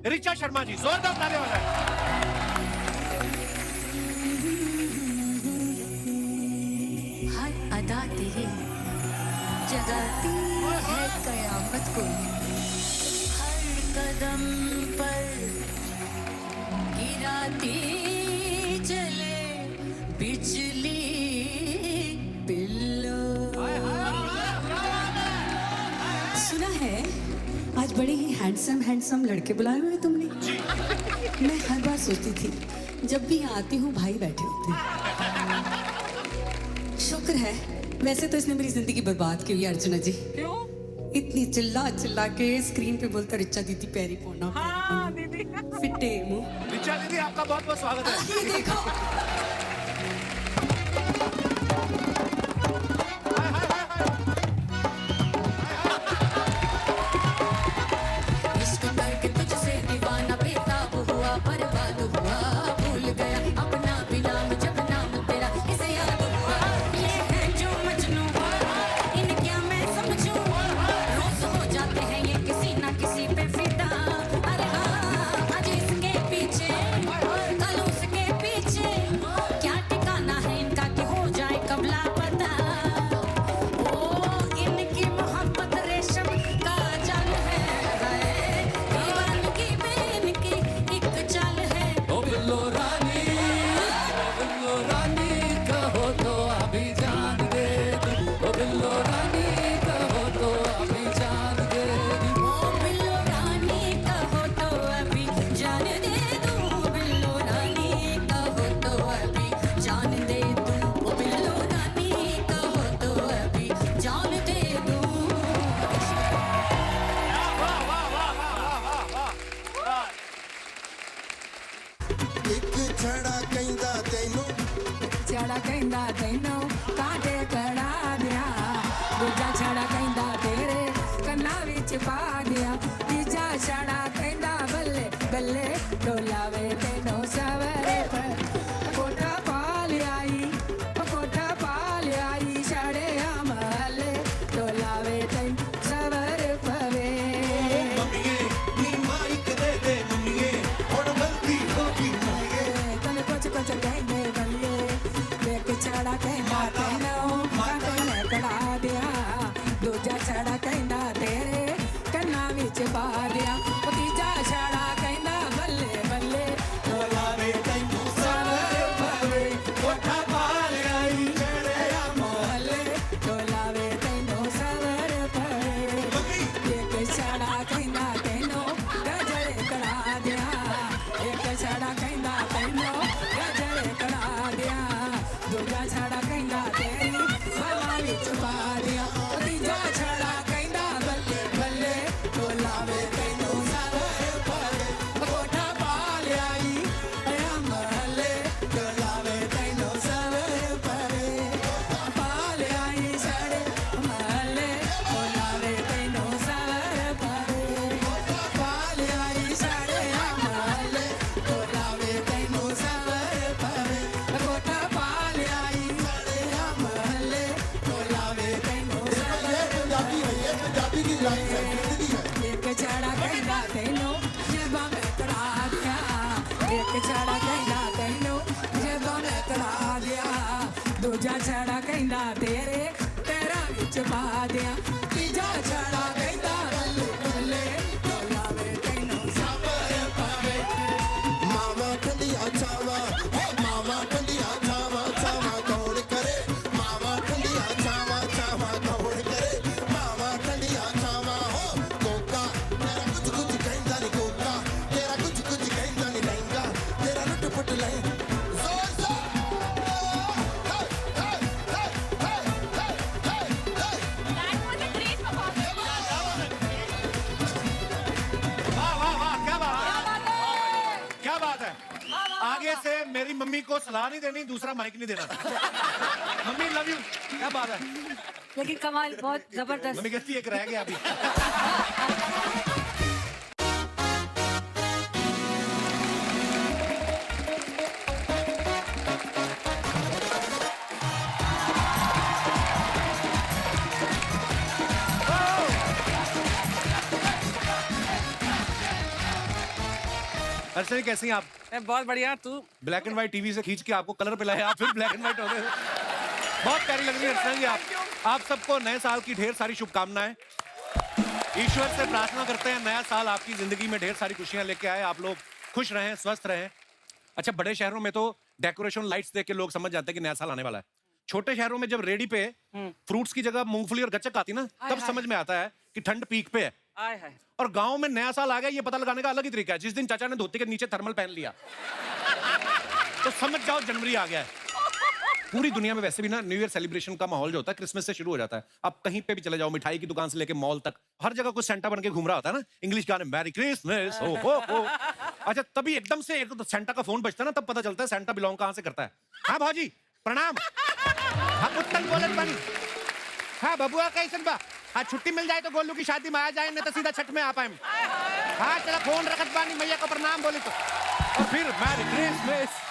ऋचा शर्मा जी, जोरदार तालियां बजाएं। हर अदा तेरी जगाती है कयामत को, हर कदम पर गिराती चले बिजली बिल्लो। सुना है आज बड़े ही हैंडसम लड़के बुलाए हुए तुमने। मैं हर बार सोचती थी जब भी यहाँ आती हूँ भाई बैठे होते हैं। शुक्र है, वैसे तो इसने मेरी जिंदगी बर्बाद की हुई है अर्चना जी। क्यों? इतनी चिल्ला के स्क्रीन पे बोलता रिचा दीदी पैरी पोना हाँ दीदी। फिटे मुंह। ऋचा दीदी आपका बहुत बहुत स्वागत है। ये देखो इश्क करके तुझसे दीवाना बेताब हुआ, बर्बाद हुआ, भूल गया अपना भी नाम जब नाम तेरा इसे याद हुआ। ये है जो मजनू, इन क्या मैं समझूं, रोज हो जाते हैं ये किसी ना किसी पे फिदा। अरे हाँ आज इसके पीछे कल उसके पीछे, क्या ठिकाना है इनका कि हो जाए कब लापता। ओ इनकी मोहब्बत रेशम का जाल है, दीवानगी में इनकी एक चाल है। ओ बिल्लो रानी कहो तो अभी जान दे दूं। ओ बिल्लो रानी कहो तो अभी जान दे दूं। ओ बिल्लो रानी कहो तो अभी जान दे दूं, बिल्लो रानी कहो तो अभी जान दे दूं, ओ बिल्लो रानी कहो तो अभी जान दे दूं। वाह वाह वाह वाह वाह वाह वाह। ਇੱਕ ਛੜਾ ਕਹਿੰਦਾ ਤੈਨੂੰ ਛੜਾ ਕਹਿੰਦਾ ਤੈਨੂੰ ਕਾਂਟੇ ਕੜਾ ਦਿਆ, ਦੂਜਾ ਛੜਾ ਕਹਿੰਦਾ ਤੇਰੇ ਕੰਨਾਂ ਵਿੱਚ ਪਾ ਦਿਆ, ਤੀਜਾ ਛੜਾ ਕਹਿੰਦਾ ਬੱਲੇ ਬੱਲੇ ਡੋਲਾਵੇ ਤੈਨੂੰ ਸਵਰੇ ਪਰ। ਕੋਠਾ ਪਾ ਲਿਆਈ, ਕੋਠਾ ਪਾ ਲਿਆਈ, ਛੜੇ ਆ ਮਹੱਲੇ ਡੋਲਾਵੇ ਤੈਨੂੰ ਸਵਰ ਪਵੇ। ਮੰਮੀਏ ਨੀ ਮਾਈਕ ਦੇ ਮੰਮੀਏ ਹੁਣ ਗਲਤੀ ਹੋ ਗਈ ਮੰਮੀਏ। ਤਨ ਕੁਝ ਕਹਿੰਦੇ ਬੱਲੇ, ਇੱਕ ਛੜਾ ਕਹਿੰਦਾ ਤੈਨੂੰ ਕਾਂਟੇ ਕੜਾ ਦਿਆ, ਦੂਜਾ ਛੜਾ ਕਹਿੰਦਾ ਤੇਰੇ ਕੰਨਾਂ ਵਿੱਚ ਪਾ ਦਿਆ, ਉਹ ਤੀਜਾ ਛੜਾ ਕਹਿੰਦਾ ਬੱਲੇ ਬੱਲੇ ਡੋਲਾਵੇ ਤੈਨੂੰ ਸਵਰ ਪਵੇ। ਕੋਠਾ ਪਾ ਲਿਆਈ ਜਿਹੜੇ ਆ ਮੋਹੱਲੇ ਡੋਲਾਵੇ ਤੈਨੂੰ ਸਵਰ ਪਵੇ। ਇੱਕ ਛੜਾ ਕਹਿੰਦਾ ਤੈਨੂੰ ਗਜਰੇ ਕੜਾ ਦਿਆ, ਇੱਕ ਛੜਾ ਕਹਿੰਦਾ ਤੈਨੂੰ ਗਜਰੇ ਕੜਾ ਦਿਆ, ਦੂਜਾ ਛੜਾ ਕਹਿੰਦਾ ਤੇਰੀ ਬਾਹਾਂ ਵਿੱਚ ਪਾ ਦਿਆ, ਉਹ ਤੀਜਾ ਛੜਾ ਕਹਿੰਦਾ ਬੱਲੇ ਬੱਲੇ ਡੋਲਾਵੇ ਤੈਨੂੰ ਸਵਰ ਪਵੇ। ਕੋਠਾ ਪਾ ਲਿਆਈ ਆ ਮਹੱਲੇ ਡੋਲਾਵੇ ਤੈਨੂੰ ਸਵਰ ਪਵੇ। ਪਾ ਲਿਆਈ ਸਾਡੇ ਮਹੱਲੇ ਡੋਲਾਵੇ ਤੈਨੂੰ ਸਵਰ ਪਵੇ। ਪਾ ਲਿਆਈ ਸਾਡੇ ਮਹੱਲੇ ਡੋਲਾਵੇ ਤੈਨੂੰ ਸਵਰ ਪਵੇ। ਕੋਠਾ ਪਾ ਲਿਆਈ ਸਾਡੇ ਮਹੱਲੇ ਡੋਲਾਵੇ ਤੈਨੂੰ ਸਵਰ ਪੰਜਾਬੀ ਹੈ ਇਹ ਪੰਜਾਬੀ ਦੀ ਲਾਈਨ ਹੈ ਜ਼ਿੰਦਗੀ ਹੈ। ਇੱਕ ਛੜਾ ਕਹਿੰਦਾ ਤੈਨੂੰ ਜੇਬਾਂ ਮੈਂ ਕੜਾ ਦਿਆ, ਇੱਕ ਛੜਾ ਕਹਿੰਦਾ ਤੈਨੂੰ ਜੇਬਾਂ ਮੈਂ ਕੜਾ ਦਿਆ, ਦੂਜਾ ਛੜਾ ਕਹਿੰਦਾ ਤੇਰੇ ਪੈਰਾਂ ਵਿੱਚ ਪਾ ਦਿਆ, ਤੀਜਾ ਛੜਾ ਕਹਿੰਦਾ ਬੱਲੇ ਬੱਲੇ ਡੋਲਾਵੇ ਤੈਨੂੰ ਸਬਰ ਪਵੇ। ਮਾਵਾ ਠੰਡੀਆਂ ਛਾਵਾਂ ਹੋ ਮਾਵਾ ਠੰਡੀਆਂ ਛਾਵਾਂ ਛਾਵਾਂ ਕੌਣ ਕਰੇ। ਮਾਵਾ ਠੰਡੀਆਂ ਛਾਵਾਂ ਛਾਵਾਂ ਕੌਣ ਕਰੇ। ਮਾਵਾ ਠੰਡੀਆਂ ਛਾਵਾਂ ਹੋ ਕੋਕਾ ਤੇਰਾ ਕੁਝ ਕਹਿੰਦਾ ਨੀ ਕੋਕਾ, ਤੇਰਾ ਕੁਝ ਕਹਿੰਦਾ ਨੀ ਲਹਿੰਗਾ, ਤੇਰਾ ਲੁੱਟ ਪੁੱਟ ਲੈ ਜ਼ੋਰ ਜ਼ੋਰ। वाह वाह वाह, क्या बात है, क्या बात है। आगे से मेरी मम्मी को सलाह नहीं देनी, दूसरा माइक नहीं देना। मम्मी लव यू, क्या बात है। लेकिन कमाल बहुत जबरदस्त। मम्मी कहती है एक रह गया अभी। अर्चना जी कैसी हैं आप? बहुत बढ़िया। तू ब्लैक एंड व्हाइट टीवी से खींच के आपको कलर पे लाया, आप फिर ब्लैक एंड व्हाइट हो गए। बहुत प्यारी लग रही है अर्चना जी आप सबको नए साल की ढेर सारी शुभकामनाएं। ईश्वर से प्रार्थना करते हैं नया साल आपकी जिंदगी में ढेर सारी खुशियां लेके आए, आप लोग खुश रहें, स्वस्थ रहें। अच्छा, बड़े शहरों में तो डेकोरेशन लाइट्स देख के लोग समझ जाते हैं कि नया साल आने वाला है। छोटे शहरों में जब रेडी पे फ्रूट्स की जगह मूंगफली और गच्चक आती ना, तब समझ में आता है कि ठंड पीक पे है। आए हाय। और गांव में नया साल आ गया ये पता लगाने का अलग ही तरीका है। जिस दिन चाचा ने धोती के नीचे थर्मल पहन लिया तो समझ जाओ जनवरी आ गया है। पूरी दुनिया में वैसे भी ना न्यू ईयर सेलिब्रेशन का माहौल जो होता है क्रिसमस से शुरू हो जाता है। आप कहीं पे भी चले जाओ, मिठाई की दुकान से लेके मॉल तक, हर जगह कोई सेंटा बन के घूम रहा होता है ना, इंग्लिश गाने मैरी क्रिसमस हो। अच्छा, तभी एकदम से एक तो सेंटा का फोन बजता है ना, तब पता चलता है सेंटा बिलोंग कहां से करता है। हाँ भाजी प्रणाम, हाँ पुत्तन बोलत बनी, हाँ बबुआ कैसन बा, हाँ छुट्टी मिल जाए तो गोलू की शादी में आ जाए, नहीं तो सीधा छठ में आ पाए। हाँ चला फोन रखत बानी, मैया को प्रणाम बोले तो, और फिर मैरी क्रिसमस।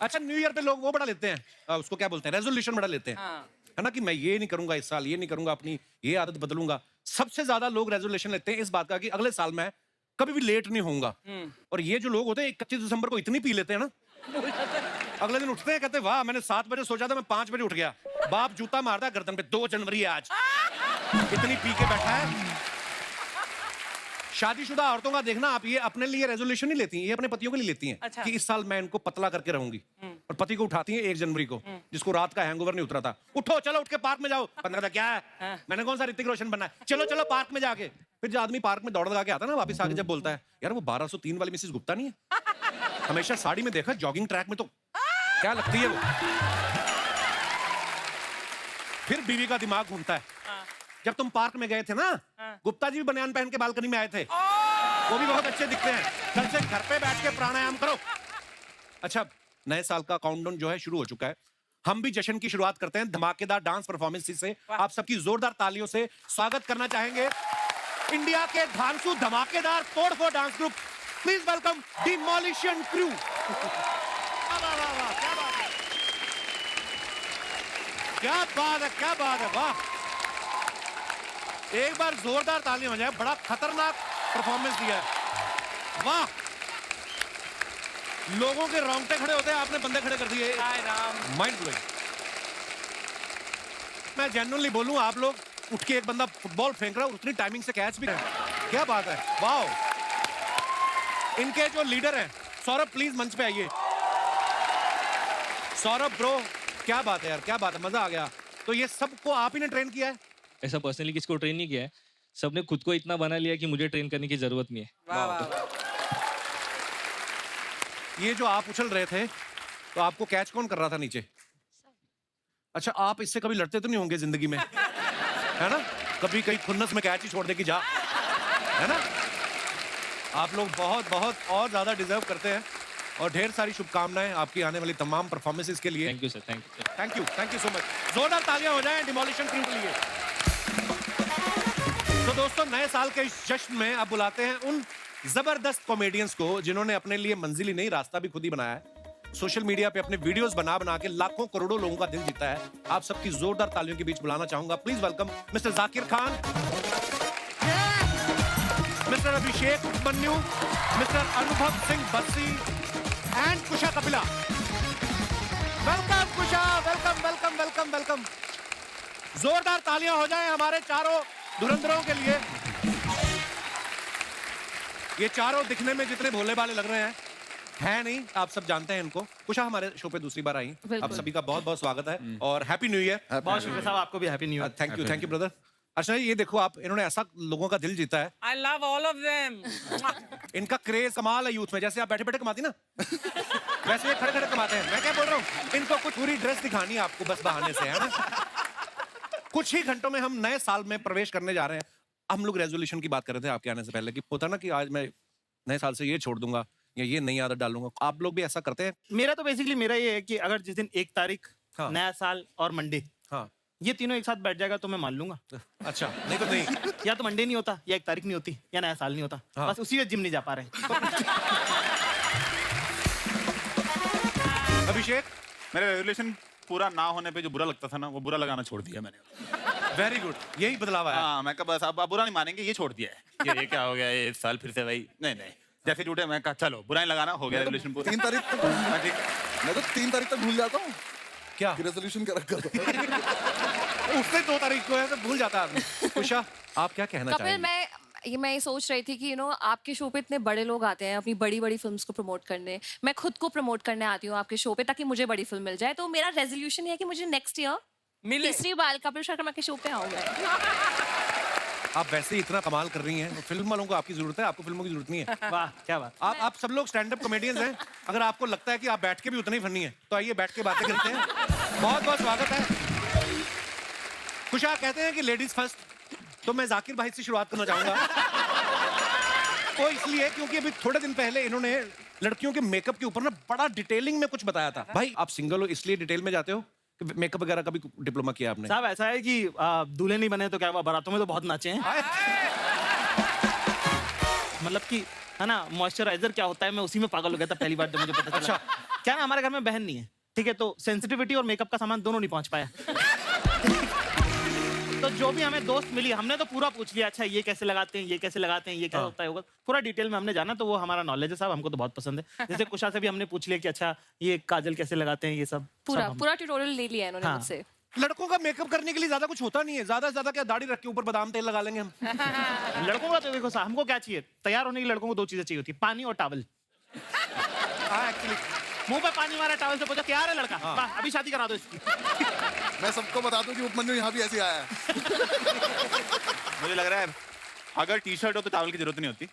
अच्छा, न्यू ईयर पे लोग वो बड़ा लेते हैं, उसको क्या बोलते हैं, रेजोल्यूशन बड़ा लेते हैं, है ना, कि मैं ये नहीं करूंगा इस साल, ये नहीं करूंगा, अपनी ये आदत बदलूंगा। सबसे ज्यादा लोग रेजोल्यूशन लेते हैं इस बात का कि अगले साल मैं कभी भी लेट नहीं होऊंगा। और ये जो लोग होते हैं 31 दिसंबर को इतनी पी लेते हैं ना, अगले दिन उठते हैं कहते हैं वाह मैंने 7 बजे सोचा था, मैं 5 बजे उठ गया। बाप जूता मारता है गर्दन पे, 2 जनवरी है आज, इतनी पी के बैठा है। शादीशुदा औरतों का देखना आप, ये अपने लिए रेजोल्यूशन नहीं लेती हैं, ये अपने पतियों के लिए लेती हैं। अच्छा। कि इस साल मैं इनको पतला करके रहूंगी। और पति को उठाती हैं 1 जनवरी को, जिसको रात का हैंगओवर नहीं उतरा था, उठो चलो उठ के पार्क में जाओ। बंदा कहता क्या है, मैंने कौन सा ऋतिक रोशन बनना है, चलो चलो पार्क में जाके। फिर जो आदमी पार्क में दौड़ लगा के आता है ना, वापस आके जब बोलता है यार वो 1203 वाली मिसेस गुप्ता नहीं है, हमेशा साड़ी में देखा, जॉगिंग ट्रैक में तो क्या लगती है वो। फिर बीवी का दिमाग घूमता है, जब तुम पार्क में गए थे ना, गुप्ता जी भी बनियान पहन के बालकनी में आए थे, वो भी बहुत अच्छे दिखते हैं, कल से घर पे बैठ के प्राणायाम करो। अच्छा, नए साल का काउंटडाउन जो है शुरू हो चुका है। हम भी जश्न की शुरुआत करते हैं धमाकेदार डांस परफॉर्मेंस से। आप सबकी जोरदार तालियों से स्वागत करना चाहेंगे इंडिया के धांसू धमाकेदार तोड़फोड़ dance group. Please welcome demolition crew. क्या बात है, क्या बात है, वाह। एक बार जोरदार तालियां हो जाए, बड़ा खतरनाक परफॉर्मेंस दिया है, वाह। लोगों के रोंगटे खड़े होते हैं, आपने बंदे खड़े कर दिए, माइंड ब्लोइंग। मैं जेन्युइनली बोलूं, आप लोग उठ के एक बंदा फुटबॉल फेंक रहा है, उतनी टाइमिंग से कैच भी रहे, क्या बात है, वाह। इनके जो लीडर हैं सौरभ, प्लीज मंच पे आइए। सौरभ ब्रो, क्या बात है यार, क्या बात है, मजा आ गया। तो ये सबको आप ही ने ट्रेन किया है? ऐसा पर्सनली किसी को ट्रेन नहीं किया है, सबने खुद को इतना बना लिया कि मुझे ट्रेन करने की जरूरत नहीं है। वाह वाह वाह। ये जो आप उछल रहे थे, तो आपको कैच कौन कर रहा था नीचे? अच्छा, आप इससे कभी लड़ते तो नहीं होंगे जिंदगी में, है ना? कभी कहीं खुन्नस में कैच ही छोड़ दे कि जा, है ना? आप लोग बहुत बहुत और ज्यादा डिजर्व करते हैं, और ढेर सारी शुभकामनाएं आपकी आने वाली तमाम परफॉर्मेंसेस के लिए। Thank you sir, thank you. Thank you so much. जोरदार तालियां हो जाएं डिमोलिशन क्रू के लिए। तो दोस्तों, नए साल के इस जश्न में अब बुलाते हैं उन जबरदस्त कॉमेडियंस को जिन्होंने अपने लिए मंजिल ही नहीं रास्ता भी खुद ही बनाया है। सोशल मीडिया पे अपने वीडियोस बना बना के लाखों करोड़ों लोगों का दिल जीता है। आप सबकी जोरदार तालियों के बीच बुलाना चाहूंगा, please welcome mister Zakir Khan, mister Abhishek Upmanyu, mister Anubhav Singh Bassi and Kusha Kapila. Welcome Kusha, welcome welcome welcome welcome. जोरदार तालियां हो जाएं हमारे चारों धुरंधरों के लिए। ये चारों दिखने में जितने भोले भाले लग रहे हैं नहीं, आप सब जानते हैं इनको। कुशा हमारे शो पे दूसरी बार आई, आप सभी का बहुत बहुत स्वागत है और हैप्पी न्यू ईयर। बहुत शुक्रिया साहब, आपको भी happy new year. Thank you brother. अच्छा, ये देखो आप, इन्होंने ऐसा लोगों का दिल जीता है। I love all of them. इनका क्रेज कमाल है यूथ में, जैसे आप बैठे बैठे कमाती ना वैसे ये खड़े खड़े कमाते हैं। मैं क्या बोल रहा हूँ, इनको कुछ पूरी ड्रेस दिखानी है आपको बस बहाने से, है ना? कुछ ही घंटों में हम नए साल में प्रवेश करने जा रहे हैं। हम लोग रेजोल्यूशन की बात कर रहे थे आपके आने से पहले, कि होता ना कि आज मैं नए साल से ये छोड़ दूंगा या ये नई आदत डालूंगा। आप लोग भी ऐसा करते हैं? मेरा तो बेसिकली मेरा ये है कि अगर जिस दिन 1 तारीख, हाँ। नया साल और मंडे, हाँ, ये तीनों एक साथ बैठ जाएगा तो मैं मान लूंगा। अच्छा, नहीं तो नहीं। या तो मंडे नहीं होता, या 1 तारीख नहीं होती, या नया साल नहीं होता। हाँ। बस उसी वजह जिम नहीं जा पा रहे हैं। अभिषेक, मेरा रेजोल्यूशन पूरा ना होने पे जो बुरा लगता था ना, वो बुरा लगाना छोड़ दिया मैंने। वेरी गुड, यही बदलाव आया। हाँ, मैं कहा बस अब बुरा नहीं मानेंगे, ये छोड़ दिया है। ये क्या हो गया ये इस साल फिर से भाई, नहीं नहीं, जैसे जुटे मैं कहा चलो बुराई लगाना हो गया रेजोल्यूशन पूरा 3 तारीख तक हाँ, ठीक। मैं तो 3 तारीख तक भूल जाता हूँ क्या कि रेजोल्यूशन क्या रखा था। उससे 2 तारीख को है तो भूल जाता आदमी। उषा आप क्या कहना कपिल चाहेंगे? मैं ये सोच रही थी कि आपके शो पे इतने बड़े लोग आते हैं अपनी बड़ी बड़ी फिल्म्स को प्रमोट करने, मैं खुद को प्रमोट करने आती हूँ आपके शो पे ताकि मुझे बड़ी फिल्म मिल जाए। तो मेरा रेजोल्यूशन है कि मुझे नेक्स्ट ईयर मिले। तीसरी बार कपिल शर्मा के शो पे आऊंगा। आप वैसे ही इतना कमाल कर रही हैं, फिल्म वालों को आपकी जरूरत है, आपको फिल्मों की जरूरत नहीं है। वाह क्या बात। आप सब लोग स्टैंड अप कॉमेडियंस हैं, अगर आपको लगता है कि आप बैठ के भी उतनी फनी है तो आइए बैठ के बातें करते हैं। बहुत बहुत स्वागत है। खुशा कहते हैं कि लेडीज फर्स्ट, तो मैं जाकिर भाई से शुरुआत करना चाहूंगा। वो इसलिए क्योंकि अभी थोड़े दिन पहले इन्होंने लड़कियों के मेकअप के ऊपर ना बड़ा डिटेलिंग में कुछ बताया था। भाई आप सिंगल हो इसलिए डिटेल में जाते हो कि मेकअप वगैरह का भी डिप्लोमा किया आपने? साहब ऐसा है कि दूल्हे नहीं बने तो क्या हुआ, बारातों में तो बहुत नाचे हैं। मतलब कि है ना, मॉइस्चराइजर क्या होता है मैं उसी में पागल हो गया था पहली बार जब मुझे पता चला। क्या ना हमारे घर में बहन नहीं है, ठीक है, तो सेंसिटिविटी और मेकअप का सामान दोनों नहीं पहुंच पाया। तो जो भी हमें दोस्त मिली हमने तो पूरा पूछ लिया, अच्छा ये कैसे लगाते हैं, ये कैसे लगाते हैं, ये क्या होता है होगा, पूरा डिटेल में हमने जाना। तो वो हमारा नॉलेज है साहब, हमको तो बहुत पसंद है। जैसे कुशा से भी हमने पूछ लिया कि अच्छा ये काजल कैसे लगाते हैं, ये सब पूरा सब पूरा ट्यूटोरियल ले लिया इन्होंने हाँ। मुझसे। लड़कों का मेकअप करने के लिए ज्यादा कुछ होता नहीं है, ज्यादा से ज्यादा क्या दाढ़ी रख के ऊपर बादाम तेल लगा लेंगे हम। लड़कों का तो देखो साहब, हमको क्या चाहिए, तैयार होने के लिए लड़कों को 2 चीजें चाहिए होती है, पानी और टॉवल। एक्चुअली मुंह पे पानी मारा, टॉवल से पूछा तैयार है लड़का, वाह, अभी शादी करा दो इसकी। मैं सबको बता दूं कि उपमन्यु यहाँ भी ऐसे आया है। मुझे लग रहा है अगर टी शर्ट हो तो टॉवल की जरूरत नहीं होती।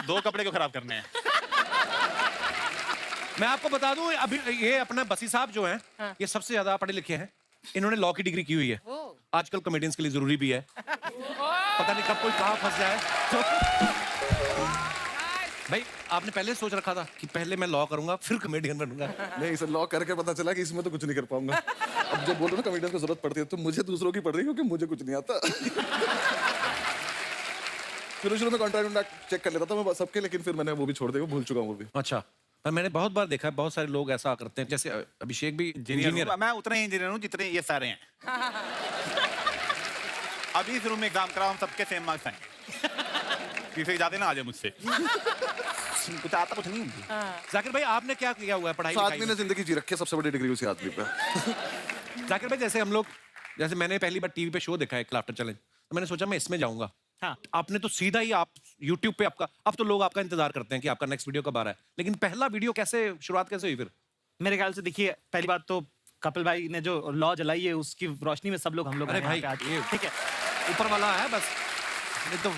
2 कपड़े क्यों खराब करने हैं। मैं आपको बता दूं अभी ये अपना बसी साहब जो हैं ये सबसे ज्यादा पढ़े लिखे हैं, इन्होंने लॉ की डिग्री की हुई है। आजकल कॉमेडियंस के लिए जरूरी भी है, पता नहीं कब कोई कहाँ फंस जाए। भाई आपने पहले सोच रखा था कि पहले मैं लॉ करूंगा फिर कॉमेडियन बनूंगा? नहीं, इसे लॉ करके पता चला कि इसमें तो कुछ नहीं कर पाऊंगा। अब जब बोलो ना कॉमेडियन को जरूरत पड़ती है तो मुझे दूसरों की पड़ रही है क्योंकि मुझे कुछ नहीं आता। शुरू में कॉन्ट्रैक्ट चेक कर लेता था मैं सबके, लेकिन फिर मैंने वो भी छोड़ दिया, भूल चुका हूँ वो भी। अच्छा, पर मैंने बहुत बार देखा है बहुत सारे लोग ऐसा करते हैं, जैसे अभिषेक भी इंजीनियर। मैं उतना ही इंजीनियर हूँ जितने ये सारे हैं। अभी शुरू में एग्जाम कराओ, हम सबके सेम मार्क्स आएंगे। तीसरे जाते ना आजे मुझसे कुछ आता कुछ नहीं। जाकिर भाई आपने क्या किया हुआ है पढ़ाई उस लिखाई आदमी में? ने जिंदगी जी रखी है, सबसे बड़ी डिग्री उसी आदमी पे। जाकिर भाई जैसे हम लोग, जैसे मैंने पहली बार टीवी पे शो देखा है लाफ्टर चैलेंज, तो मैंने सोचा मैं इसमें जाऊंगा। हाँ। आपने तो सीधा ही आप YouTube पे आपका, अब तो लोग आपका इंतजार करते हैं कि आपका नेक्स्ट वीडियो कब आ रहा है, लेकिन पहला वीडियो कैसे, शुरुआत कैसे हुई फिर? मेरे ख्याल से देखिए, पहली बात तो कपिल भाई ने जो लॉ जलाई है उसकी रोशनी में सब लोग हम लोग अरे हैं यहाँ भाई, पे आज। ये- ठीक है, ऊपर वाला है बस, नहीं तो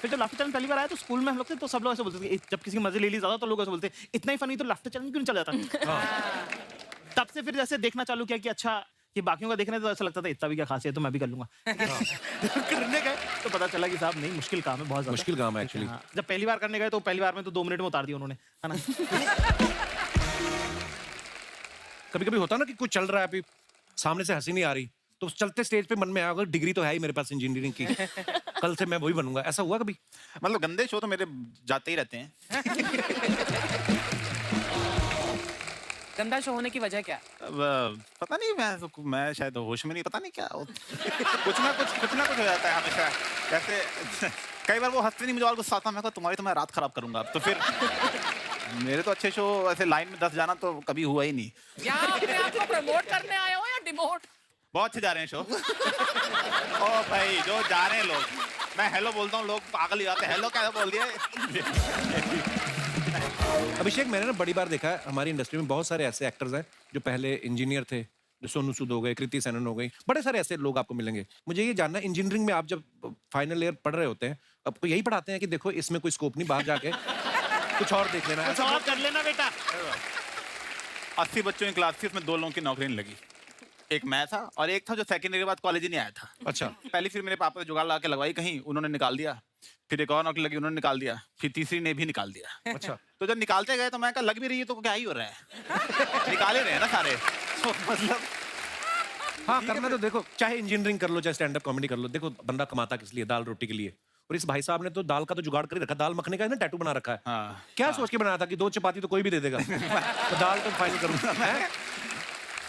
फिर जब लाफ्टर चैलेंज पहली बार आया तो स्कूल में हम लोग थे तो सब लोग ऐसे बोलते थे, जब किसी की मजे ले ली ज्यादा तो लोग ऐसे बोलते इतना ही फनी तो लाफ्टर चैलेंज क्यों नहीं चल जाता। तब से फिर जैसे देखना चालू किया कि अच्छा ये बाकियों का देखने तो ऐसा लगता था इतना भी क्या खास है तो मैं भी कर लूंगा। करने गए तो पता चला कि साहब नहीं, मुश्किल काम है, बहुत ज्यादा मुश्किल काम है एक्चुअली। हाँ, जब पहली बार करने गए तो पहली बार में तो 2 मिनट में उतार दिया उन्होंने, है ना। कभी कभी होता ना कि कुछ चल रहा है, अभी सामने से हंसी नहीं आ रही, तो उस चलते स्टेज पे मन में आया डिग्री तो है ही मेरे पास इंजीनियरिंग की, कल से मैं वही बनूंगा, ऐसा हुआ कभी? मतलब गंदे शो तो मेरे जाते ही रहते हैं। गंदा शो होने की वजह क्या? अब पता नहीं, मैं शायद होश में नहीं, पता नहीं क्या कुछ ना कुछ हो जाता है हमेशा। जैसे कई बार वो हंसते नहीं, मुझे और गुस्सा आता है, मैं कहा तुम्हारी तो मैं रात खराब करूंगा अब तो। फिर मेरे तो अच्छे शो ऐसे लाइन में 10 जाना तो कभी हुआ ही नहीं। यहाँ अपने आप को प्रमोट करने आए हो या डिमोट? बहुत अच्छे जा रहे हैं शो। ओ भाई जो जा रहे हैं लोग, मैं हेलो बोलता हूँ, लोग पागल ही जाते हैं, हेलो क्या बोल दिया। अभिषेक, मैंने ना बड़ी बार देखा है हमारी इंडस्ट्री में बहुत सारे ऐसे एक्टर्स हैं जो पहले इंजीनियर थे, जो सोनू सूद हो गए, कृति सेनन हो गई, बड़े सारे ऐसे लोग आपको मिलेंगे। मुझे ये जानना है, इंजीनियरिंग में आप जब फाइनल ईयर पढ़ रहे होते हैं, आपको यही पढ़ाते हैं कि देखो इसमें कोई स्कोप नहीं, बाहर जाके कुछ और देख लेना है? कुछ और कर लेना बेटा। 80 बच्चों की क्लास थी, उसमें 2 लोगों की नौकरी नहीं लगी। एक मैं था और एक था जो सेकेंड ईयर के बाद कॉलेज ही नहीं आया था। अच्छा। पहली फिर मेरे पापा ने जुगाड़ लगा के लगवाई कहीं, उन्होंने निकाल दिया। फिर एक और नौकरी लगी, उन्होंने निकाल दिया। फिर तीसरी ने भी निकाल दिया। अच्छा। तो जब निकालते गए तो मैं कहा लग भी रही है तो क्या ही हो रहा है। निकाले रहे हैं ना सारे। तो मतलब हाँ, करना तो देखो, चाहे इंजीनियरिंग कर लो चाहे स्टैंड अप कॉमेडी कर लो, देखो बंदा कमाता किस लिए, दाल रोटी के लिए। और इस भाई साहब ने तो दाल का तो जुगाड़ कर ही रखा, दाल मखने का ना टैटू बना रखा है। हाँ। क्या सोच के बनाया था कि 2 चपाती तो कोई भी दे देगा, तो दाल तो फाइनल करूंगा।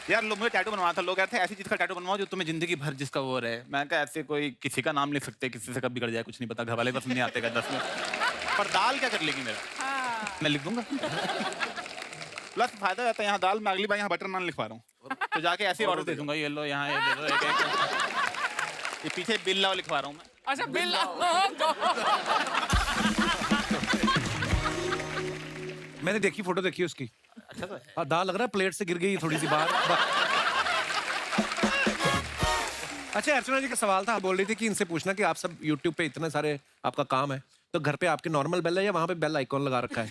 यार मुझे टैटू बनवाना था, लोग कहते हैं ऐसी चीज का टैटू बनवाओ जो तुम्हें जिंदगी भर जिसका वो रहे। मैं कहा ऐसे कोई किसी का नाम लिख सकते, किसी से कब बिगड़ जाए कुछ नहीं पता, घर वाले बस नहीं आते 10 में। पर दाल क्या कर लेगी मेरा? मैं लिख दूंगा। प्लस फायदा रहता है यहाँ दाल में, अगली बार यहाँ बटर नान लिखवा रहा हूँ तो जाके ऐसे ऑर्डर दे दूंगा, ये लो यहाँ ये दे दो ये पीछे बिल्ला लिखवा रहा हूँ मैं। अच्छा बिल मैंने देखी, फोटो देखी उसकी। अच्छा तो है। हाँ, दाल लग रहा है प्लेट से गिर गई थोड़ी सी बाहर। अच्छा अर्चना जी का सवाल था, बोल रही थी कि इनसे पूछना कि आप सब YouTube पे इतने सारे आपका काम है, तो घर पे आपके नॉर्मल बेल है या वहां पे बेल आइकॉन लगा रखा है?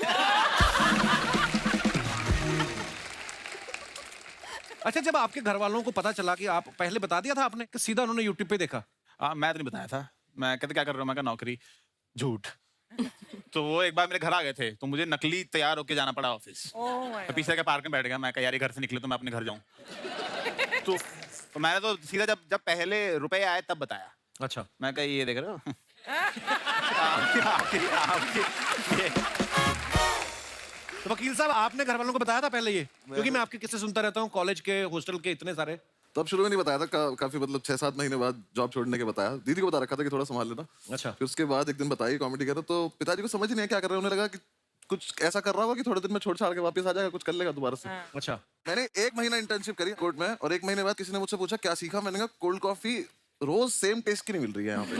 अच्छा, जब आपके घर वालों को पता चला कि आप पहले बता दिया था आपने कि सीधा उन्होंने YouTube पे देखा? मैं तो नहीं बताया था। मैं कहते क्या कर रहा हूँ, मैं कहा नौकरी। झूठ। तो वो एक बार मेरे घर आ गए थे तो मुझे नकली तैयार होके जाना पड़ा ऑफिस। तो पीछे के पार्क में बैठ गया, मैं कहा यार ये घर से निकले तो मैं अपने घर जाऊं। तो मैंने तो सीधा जब पहले रुपए आए तब बताया। अच्छा, मैं कहा ये देख रहे हो तो वकील साहब आपने घर वालों को बताया था पहले ये? क्योंकि मैं आपके किस्से सुनता रहता हूँ, कॉलेज के, हॉस्टल के, इतने सारे। तब शुरू में नहीं बताया था, काफी मतलब 6-7 महीने बाद जॉब छोड़ने के बताया। दीदी को बता रखा था कि थोड़ा संभाल लेना। अच्छा। फिर उसके बाद एक दिन बताई कॉमेडी कर रहा, तो पिताजी को समझ ही नहीं आया क्या कर रहे हैं। उन्हें लगा कि कुछ ऐसा कर रहा होगा कि थोड़े दिन में छोड़ छाड़ के वापस आ जाएगा, कुछ कर लेगा दोबारा से। अच्छा। मैंने 1 महीना इंटर्नशिप करी कोर्ट में, और 1 महीने बाद किसी ने मुझसे पूछा क्या सीखा। मैंने कहा कोल्ड कॉफी रोज सेम टेस्ट की नहीं मिल रही है यहाँ पे।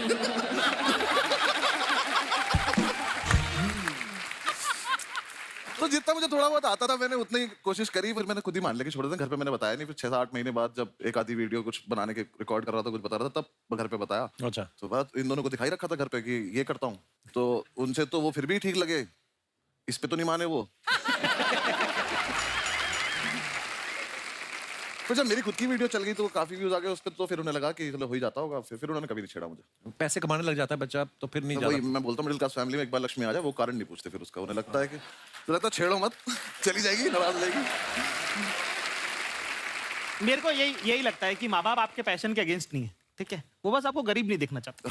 तो जितना मुझे थोड़ा बहुत आता था मैंने उतनी ही कोशिश करी, फिर मैंने खुद ही मान लिया कि छोड़ दें। घर पे मैंने बताया नहीं। फिर 6-8 महीने बाद जब एक आधी वीडियो कुछ बनाने के रिकॉर्ड कर रहा था, कुछ बता रहा था, तब घर पे बताया। अच्छा। तो बात इन दोनों को दिखाई रखा था घर पे कि ये करता हूँ, तो उनसे तो वो फिर भी ठीक लगे, इस पे तो नहीं माने वो। तो जब मेरी खुद की वीडियो चल गई तो काफी व्यूज आ गए उस पर, तो फिर उन्हें लगा कि चलो हो ही जाता होगा। फिर उन्होंने कभी नहीं छेड़ा मुझे। पैसे कमाने लग जाता है बच्चा तो फिर नहीं तो जाता। वही मैं बोलता हूँ, मिडिल क्लास फैमिली में एक बार लक्ष्मी आ जाए वो कारण नहीं पूछते फिर उसका। उन्हें लगता है कि तो लगता है छेड़ो मत, चली जाएगी, नाराज हो जाएगी। मेरे को यही लगता है कि माँ बाप आपके पैशन के अगेंस्ट नहीं है, ठीक है? वो बस आपको गरीब नहीं देखना चाहते।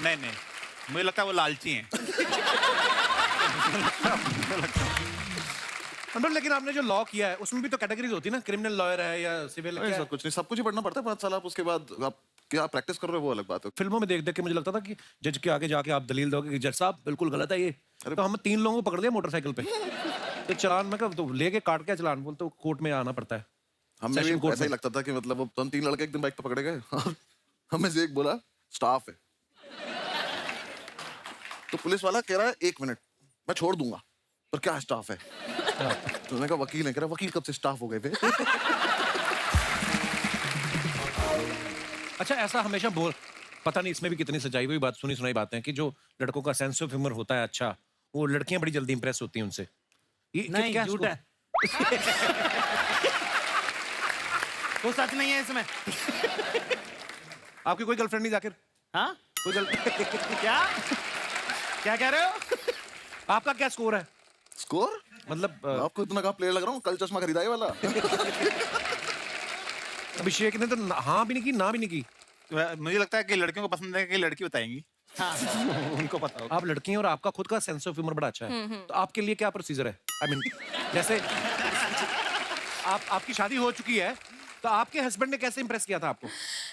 नहीं मुझे लगता है वो लालची हैं। लेकिन आपने जो लॉ किया है उसमें भी तो कैटेगरीज होती है ना, क्रिमिनल लॉयर है या सिविल? ऐसा कुछ नहीं, सब कुछ ही पढ़ना पड़ता है 5 साल। आप उसके बाद आप क्या प्रैक्टिस कर रहे हो वो अलग बात है। फिल्मों में देख देख के मुझे लगता था कि जज के आगे जाके आप दलील दोगे कि जज साहब बिल्कुल गलत है ये। तो हम 3 लोगों को पकड़ लिया मोटरसाइकिल पे, तो चालान में तो लेके काट के चालान बोल, तो कोर्ट में आना पड़ता है। हमें भी ऐसा ही लगता था कि मतलब वो हम 3 लड़के एक दिन बाइक पे पकड़े गए और हमें से एक बोला स्टाफ है, तो पुलिस वाला कह रहा है 1 मिनट मैं छोड़ दूंगा, पर क्या स्टाफ है? तो मैंने कहा वकील है। कह रहा वकील कब से स्टाफ हो गए थे? अच्छा, ऐसा हमेशा बोल, पता नहीं इसमें भी कितनी सच्चाई हुई बात, सुनी सुनाई बातें कि जो लड़कों का सेंस ऑफ ह्यूमर होता है अच्छा, वो लड़कियां बड़ी जल्दी इंप्रेस होती हैं उनसे। ये नहीं, क्या झूठ है। तो सच नहीं है इसमें। आपकी कोई गर्लफ्रेंड नहीं जाकिर? हाँ? कोई गर्लफ्रेंड? क्या कह रहे हो? आपका क्या स्कोर है? स्कोर मतलब आपको इतना कहा प्लेयर लग रहा हूँ, कल चश्मा खरीदा है वाला। अभिषेक ने तो हाँ भी नहीं की, ना भी नहीं की। मुझे लगता है कि लड़कियों को पसंद है कि लड़की बताएंगी। उनको पता होगा। आप लड़की हैं और आपका खुद का सेंस ऑफ ह्यूमर बड़ा अच्छा है, तो आपके लिए क्या प्रोसीजर है? आई मीन जैसे आपकी शादी हो चुकी है, तो आपके हस्बैंड ने कैसे इंप्रेस किया था आपको?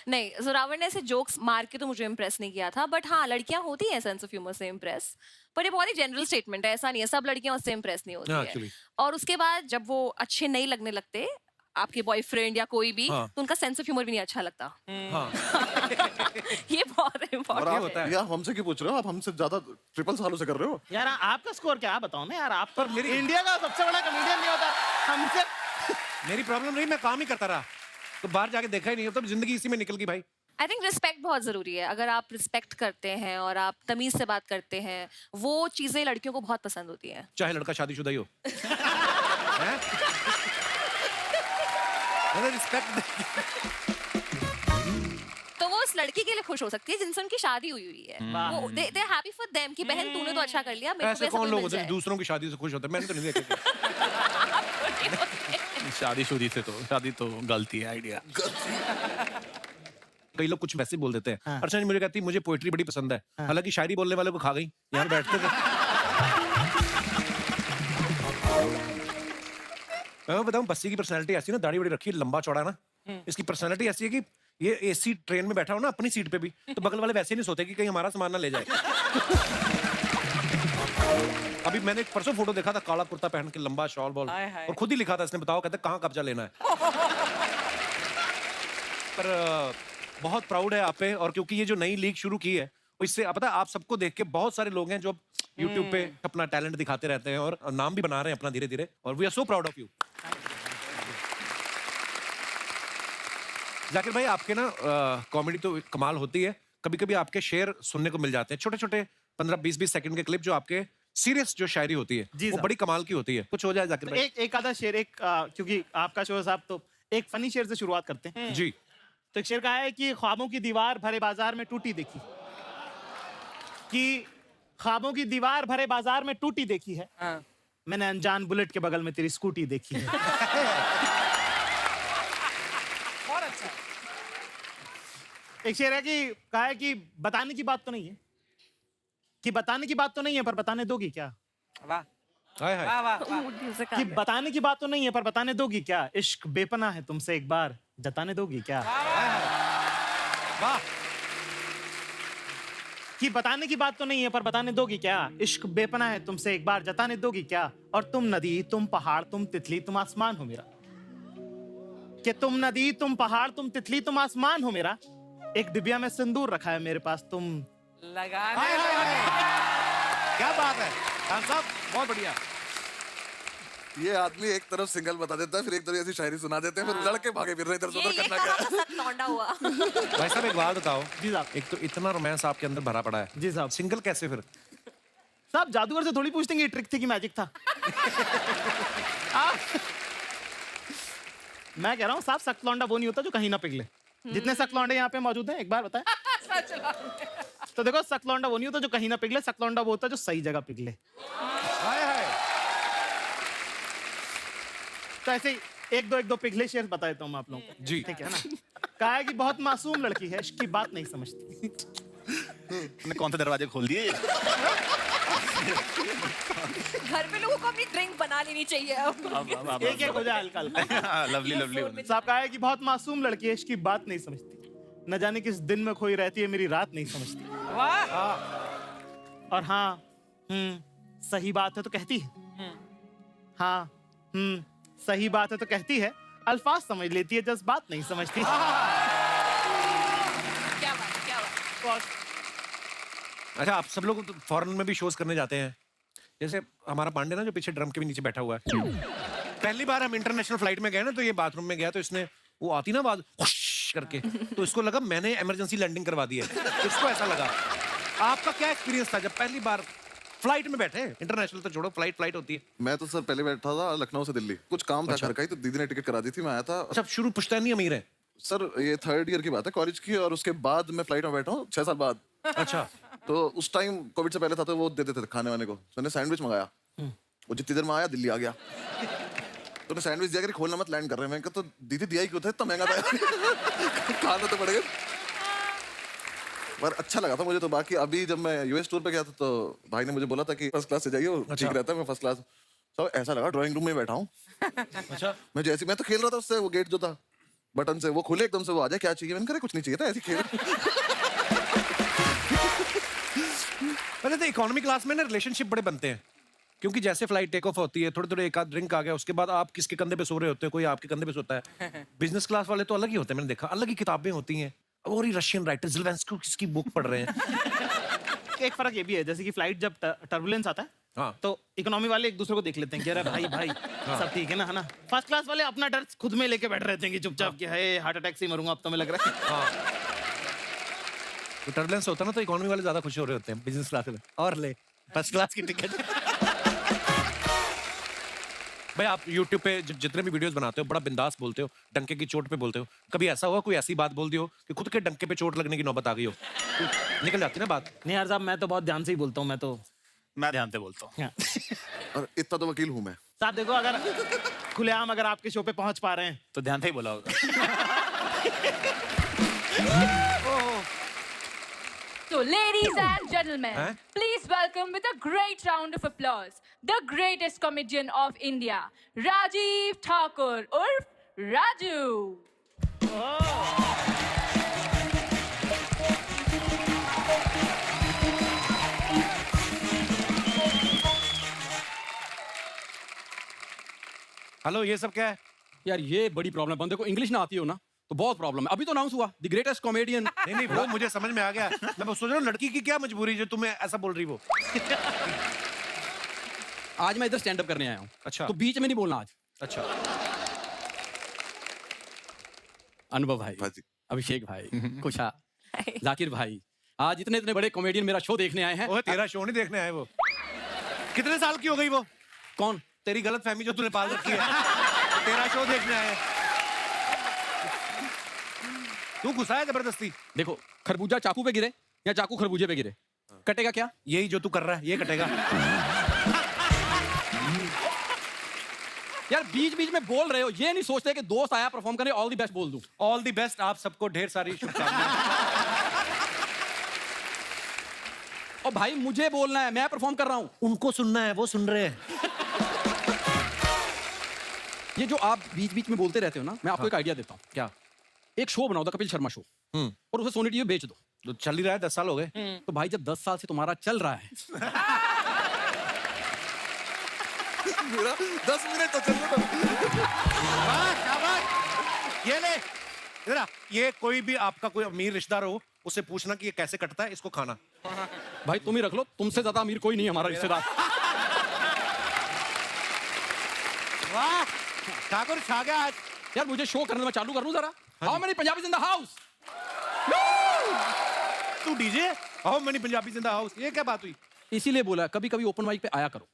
नहीं, जोरावर ने ऐसे जोक्स मार के तो मुझे इम्प्रेस नहीं किया था, बट हाँ लड़कियां होती हैं सेंस ऑफ ह्यूमर से इम्प्रेस, पर ये बहुत ही जनरल स्टेटमेंट है, ऐसा नहीं है सब लड़कियां उससे इम्प्रेस नहीं होती है। और उसके बाद जब वो अच्छे नहीं लगने लगते आपके बॉयफ्रेंड या कोई भी, तो उनका सेंस ऑफ ह्यूमर भी नहीं अच्छा लगता। ये बहुत इम्पोर्टेंट होता है। यार हमसे क्यों पूछ रहे हो? आप हमसे ज्यादा ट्रिपल सालों से कर रहे हो। यार आपका स्कोर क्या है बताओ ना यार। आप पर मेरी इंडिया का सबसे बड़ा कॉमेडियन नहीं होता हमसे। मेरी प्रॉब्लम नहीं, मैं काम ही करता रहा, तो बाहर जाके देखा ही नहीं, तो जिंदगी इसी में निकल गई भाई। आई थिंक रिस्पेक्ट बहुत जरूरी है। अगर आप रिस्पेक्ट करते हैं और आप तमीज से बात करते हैं, वो चीजें लड़कियों को बहुत पसंद होती हैं, चाहे लड़का शादीशुदा ही हो। रिस्पेक्ट तो वो उस लड़की के लिए खुश हो सकती है जिनसे उनकी शादी हुई है। वो दे हैप्पी फॉर देम कि बहन तूने तो अच्छा कर लिया, मेरे को ऐसे भी ऐसा कौन कोई लोग मिल होते हैं जाए। दूसरों की शादी से खुश होते हैं? मैंने तो नहीं देखा। शादीशुदी से तो शादी तो गलती है आइडिया। कई लोग कुछ वैसे बोल देते हैं। अर्चना जी मुझे कहती है मुझे पोएट्री बड़ी पसंद है, हालांकि शायरी बोलने वाले को खा गई। यहाँ बैठते थे मैं बताऊं, बस्सी की पर्सनैलिटी ऐसी ना, दाढ़ी बड़ी रखी है, लंबा चौड़ा ना, इसकी पर्सनैलिटी ऐसी है कि ये एसी ट्रेन में बैठा हो ना अपनी सीट पे भी, तो बगल वाले वैसे नहीं सोते कि कहीं हमारा सामान ना ले जाए। अभी मैंने एक परसों फोटो देखा था, काला कुर्ता पहन के, लंबा शॉल बॉल, हाय हाय। और खुद ही लिखा था इसने, बताओ कहते कहाँ कब्जा लेना है। पर बहुत प्राउड है आप पे, और क्योंकि ये जो नई लीग शुरू की है, इससे पता है आप सबको देख के बहुत सारे लोग हैं जो YouTube पे अपना टैलेंट दिखाते रहते हैं और नाम भी बना रहे हैं अपना धीरे धीरे, और we are so proud of you. Zakir भाई, आपके ना कॉमेडी तो कमाल होती है, कभी कभी आपके शेर सुनने को मिल जाते हैं, छोटे छोटे 15-20 सेकंड के क्लिप, जो आपके सीरियस जो शायरी होती है जी वो साहब। बड़ी कमाल की होती है। कुछ हो जाए जाकिर तो भाई। एक आधा शेर, क्योंकि आपका शो है साहब, तो एक फनी शेर से शुरुआत करते हैं। जी। तो एक शेर कहा है कि ख्वाबों की दीवार भरे बाजार में टूटी देखी, कि ख्वाबों की दीवार भरे बाजार में टूटी देखी है, हाँ। मैंने अनजान बुलेट के बगल में तेरी स्कूटी देखी है। बहुत अच्छा। एक शेर है कि कहा है कि बताने की बात तो नहीं है, कि बताने की बात तो नहीं है पर बताने दोगी क्या, वाह हाय हाय। वाह वाह वाह। मूड म्यूजिक आ कि गया। बताने की बात तो नहीं है पर बताने दोगी क्या, इश्क बेपना है तुमसे एक बार जताने दोगी क्या। वाह। कि बताने की बात तो नहीं है पर बताने दोगी क्या, इश्क बेपना है तुमसे एक बार जताने दोगी क्या, और तुम नदी तुम पहाड़ तुम तितली तुम आसमान हो मेरा, कि तुम नदी तुम पहाड़ तुम तितली तुम आसमान हो मेरा, एक डिबिया में सिंदूर रखा है मेरे पास तुम। लगाने हाय हाय हाय। क्या बात है खान साहब, बहुत बढ़िया। ये आदमी एक तरफ सिंगल बता देता है, फिर एक तरफ ऐसी शायरी सुना देते हैं, फिर लड़के भागे फिर रहे इधर से ये उधर, करना कहाँ क्या का सख्त लौंडा हुआ। भाई साहब एक बात बताओ, जी साहब। एक तो इतना रोमांस आपके अंदर भरा पड़ा है, जी साहब। सिंगल कैसे फिर? साहब जादूगर से थोड़ी पूछते हैं कि ट्रिक थी कि मैजिक था। मैं कह रहा हूँ साहब, सख्त लौंडा वो नहीं होता जो कहीं ना पिघले। जितने सख्त लौंडे यहाँ पे मौजूद हैं एक बार बताएं। सच लौंडे। तो देखो, सख्त लौंडा वो नहीं होता जो कहीं ना पिघले, सख्त लौंडा वो होता है जो सही जगह पिघले। हाय हाय। तो ऐसे ही एक दो पिघले शेर बताए तो हम आप लोगों को। जी। ठीक है ना। कहा है कि बहुत मासूम लड़की है, इश्क की बात नहीं समझती। तुमने कौन से दरवाजे खोल दिए? घर पे लोगों को अपनी ड्रिंक बना लेनी चाहिए अब। एक एक हो जाए हल्का हल्का। Lovely lovely. साहब कहा है कि बहुत मासूम लड़की है, इश्क की बात नहीं समझती, न जाने किस दिन में खोई रहती है, मेरी रात नहीं समझती। वाह। और हाँ, सही बात है तो कहती है, हाँ, सही बात है तो कहती है, अल्फाज समझ लेती है, जज्बात नहीं समझती। क्या बात, क्या बात। अच्छा, आप सब लोग फॉरेन में भी शोज करने जाते हैं, जैसे हमारा पांडे ना जो पीछे ड्रम के भी नीचे बैठा हुआ है, पहली बार हम इंटरनेशनल फ्लाइट में गए ना, तो ये बाथरूम में गया, तो इसने वो आती ना आवाज हुश करके, तो इसको लगा मैंने इमरजेंसी लैंडिंग करवा दी है, इसको ऐसा लगा। आपका क्या एक्सपीरियंस था जब पहली बार फ्लाइट में बैठे? इंटरनेशनल तो छोड़ो, फ्लाइट होती है। मैं तो सर पहले बैठा था लखनऊ से दिल्ली, कुछ काम था घर का ही, तो दीदी ने टिकट करा दी थी, मैं आया था। अच्छा, शुरू पुश्तैनी अमीर है सर ये 3rd ईयर की बात है कॉलेज की, और उसके बाद मैं फ्लाइट में बैठा हूँ 6 साल बाद। अच्छा। तो उस टाइम कोविड से पहले था, तो वो देते थे खाने वाने को, तो मैंने सैंडविच मंगाया, वो जितनी देर में आया दिल्ली आ गया। तो मैं सैंडविच दिया कि खोलना मत, लैंड कर रहे हैं। मैं कहा तो दीदी दिया ही क्यों था, इतना महंगा था। खाना तो पड़ेगा, पर अच्छा लगा था मुझे तो। बाकी अभी जब मैं यूएस टूर पे गया था, तो भाई ने मुझे बोला था कि फर्स्ट क्लास से जाइए, ठीक रहता है। मैं फर्स्ट क्लास, तो ऐसा लगा ड्राइंग रूम में बैठा हूँ। अच्छा। मैं तो खेल रहा था उससे, वो गेट जो था बटन से, वो खुले एकदम से, वो आ जाए क्या चाहिए, मैंने कहा कुछ नहीं चाहिए था, ऐसे खेल। पहले तो इकोनॉमी क्लास में ना रिलेशनशिप बड़े बनते हैं, क्योंकि जैसे फ्लाइट टेक ऑफ होती है, थोड़े थोड़े एक आध ड्रिंक आ गया, उसके बाद आप किसके कंधे पे सो रहे होते हैं, कोई आपके कंधे पे सोता है। बिजनेस क्लास वाले तो अलग ही होते हैं, मैंने देखा, अलग ही किताबें होती हैं, और ही रशियन राइटर ज़ेलेंस्की किसकी बुक पढ़ रहे हैं। एक फर्क ये भी है, जैसे कि फ्लाइट जब टर्बुलेंस आता है, हाँ। तो इकोनॉमी वाले एक दूसरे को देख लेते हैं कि अरे भाई सब ठीक है ना, है ना। फर्स्ट क्लास वाले अपना डर खुद में लेके बैठ रहते हैं कि चुपचाप कि है हार्ट अटैक से ही मरूंगा, अब तो मैं लग रहा है। तो टर्बुलेंस होता है ना, तो इकोनॉमी वाले ज्यादा खुश हो रहे होते हैं, बिजनेस क्लास वाले और ले फर्स्ट क्लास की टिकट। भाई आप YouTube पे जितने भी वीडियोस बनाते हो, बड़ा बिंदास बोलते हो, डंके की चोट पे बोलते हो। कभी ऐसा हुआ कोई ऐसी बात बोल दी हो कि खुद के डंके पे चोट लगने की नौबत आ गई हो, निकल जाती ना बात? नहीं यार साहब, मैं तो बहुत ध्यान से ही बोलता हूँ, मैं ध्यान से बोलता हूँ। और इतना तो वकील हूँ मैं। साहब देखो, अगर खुलेआम अगर आपके शो पे पहुंच पा रहे हैं तो ध्यान से ही बोला होगा। So, ladies and gentlemen, Huh? please welcome with a great round of applause the greatest comedian of India, Rajiv Thakur, urf Raju. Hello, ये सब क्या है? यार ये बड़ी प्रॉब्लम है, बंदे को इंग्लिश ना आती हो ना तो बहुत प्रॉब्लम है। अभी तो अनाउंस हुआ द ग्रेटेस्ट कॉमेडियन। नहीं नहीं, वो मुझे समझ में आ गया। मैं बस सोच रहा हूँ लड़की की क्या मजबूरी जो तुम्हें ऐसा बोल रही वो। आज मैं इधर स्टैंड अप करने आया हूँ। अच्छा। तो बीच में नहीं बोलना आज। अच्छा। अनुभव भाई, हाँ जी। अभिषेक भाई, कुशा, जाकिर भाई, आज इतने इतने बड़े कॉमेडियन मेरा शो देखने आए हैं। ओह, तेरा शो नहीं देखने आए वो। कितने साल की हो गई वो? कौन? तेरी गलत फहमी जो तूने पाल रखी है। तेरा शो देखने आए। तू घुसा है जबरदस्ती। देखो, खरबूजा चाकू पे गिरे या चाकू खरबूजे पे गिरे, कटेगा क्या? यही जो तू कर रहा है, ये कटेगा। यार बीच बीच में बोल रहे हो, ये नहीं सोचते कि दोस्त आया परफॉर्म करने, ऑल द बेस्ट बोल दूं। ऑल द बेस्ट, आप सबको ढेर सारी शुभकामनाएं। और भाई मुझे बोलना है, मैं परफॉर्म कर रहा हूँ। उनको सुनना है, वो सुन रहे हैं। ये जो आप बीच बीच में बोलते रहते हो ना, मैं आपको एक आइडिया देता हूँ। क्या? एक शो बनाओ, द कपिल शर्मा शो, और उसे सोनी टीवी बेच दो। तो चल ही रहा है, 10 साल हो गए। तो भाई जब 10 साल से तुम्हारा चल रहा है मेरा 10 मिनट तो चल रहा। वाह, शाबाश। ये ले, इधर आ। ये कोई भी आपका कोई अमीर रिश्तेदार हो, उससे पूछना कि ये कैसे कटता है, इसको खाना। भाई तुम ही रख लो, तुमसे ज्यादा अमीर कोई नहीं है हमारा रिश्तेदार। वाह, ठाकुर छा गया आज। यार मुझे शो करने में चालू कर लूं जरा। How many Punjabis in the house? तू DJ? How many Punjabis in the house? ये क्या बात हुई? इसीलिए बोला कभी कभी ओपन माइक पे आया करो।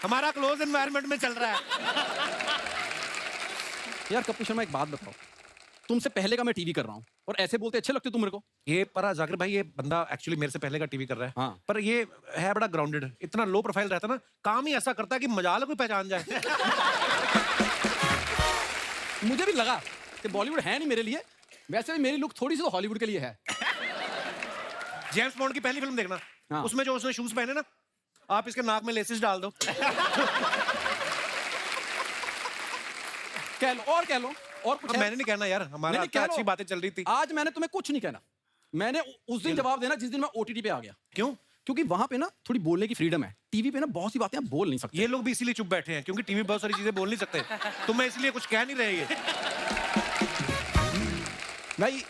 हमारा क्लोज एनवायरनमेंट में चल रहा है। यार कपिल शर्मा एक बात बताओ, तुमसे पहले का मैं टीवी कर रहा हूँ और ऐसे बोलते अच्छे लगते तुम मेरे को। ये पर जाकिर भाई, ये बंदा एक्चुअली मेरे से पहले का टीवी कर रहा है। हाँ। पर ये है बड़ा ग्राउंडेड, इतना लो प्रोफाइल रहता ना, काम ही ऐसा करता है कि मजाल कोई पहचान जाए। मुझे भी लगा कि बॉलीवुड है नहीं मेरे लिए, वैसे भी मेरी लुक थोड़ी सी तो हॉलीवुड के लिए है। जेम्स बॉन्ड की पहली फिल्म देखना, हाँ। उसमें जो उसने शूज पहने ना, आप इसके नाक में लेसिस डाल दो। कह लो और कह लो और कुछ है? मैंने नहीं कहना यार, हमारा नहीं, कह लो। अच्छी बातें चल रही थी। आज मैंने तुम्हें कुछ नहीं कहना, मैंने उस दिन जवाब देना जिस दिन मैं ओटीटी पे आ गया। क्यों? क्योंकि वहां पे ना थोड़ी बोलने की फ्रीडम है, टीवी पे ना बहुत सी बातें आप बोल नहीं सकते। ये लोग भी इसीलिए चुप बैठे हैं क्योंकि टीवी बहुत सारी चीजें बोल नहीं सकते। तो मैं इसलिए कुछ कह नहीं रहे। ये भाई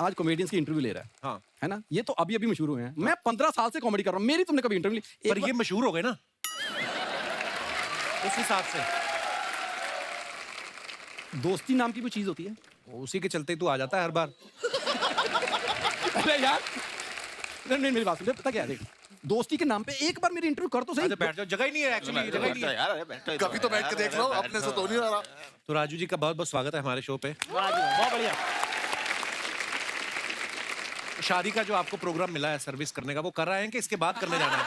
आज कॉमेडियंस की इंटरव्यू ले रहा है, हाँ, है ना? ये तो अभी अभी मशहूर हुए हैं। मैं 15 साल से कॉमेडी कर रहा हूँ, मेरी तुमने कभी इंटरव्यू ली? पर ये मशहूर हो गए ना उस हिसाब से। दोस्ती नाम की कोई चीज होती है, उसी के चलते तू आ जाता है हर बार। अरे यार नहीं मेरी बात सुन, पता क्या है, देख दोस्ती के नाम पे एक बार मेरी इंटरव्यू कर तो सही। अच्छा बैठ जाओ, जगह ही नहीं है एक्चुअली, जगह ही नहीं है यार। कभी तो बैठ के देख लो, अपने से तो नहीं आ रहा। तो राजू जी का बहुत बहुत स्वागत है हमारे शो पे। बहुत बढ़िया। शादी का जो आपको प्रोग्राम मिला है सर्विस करने का, वो कर रहे हैं कि इसके बाद करने जाना है?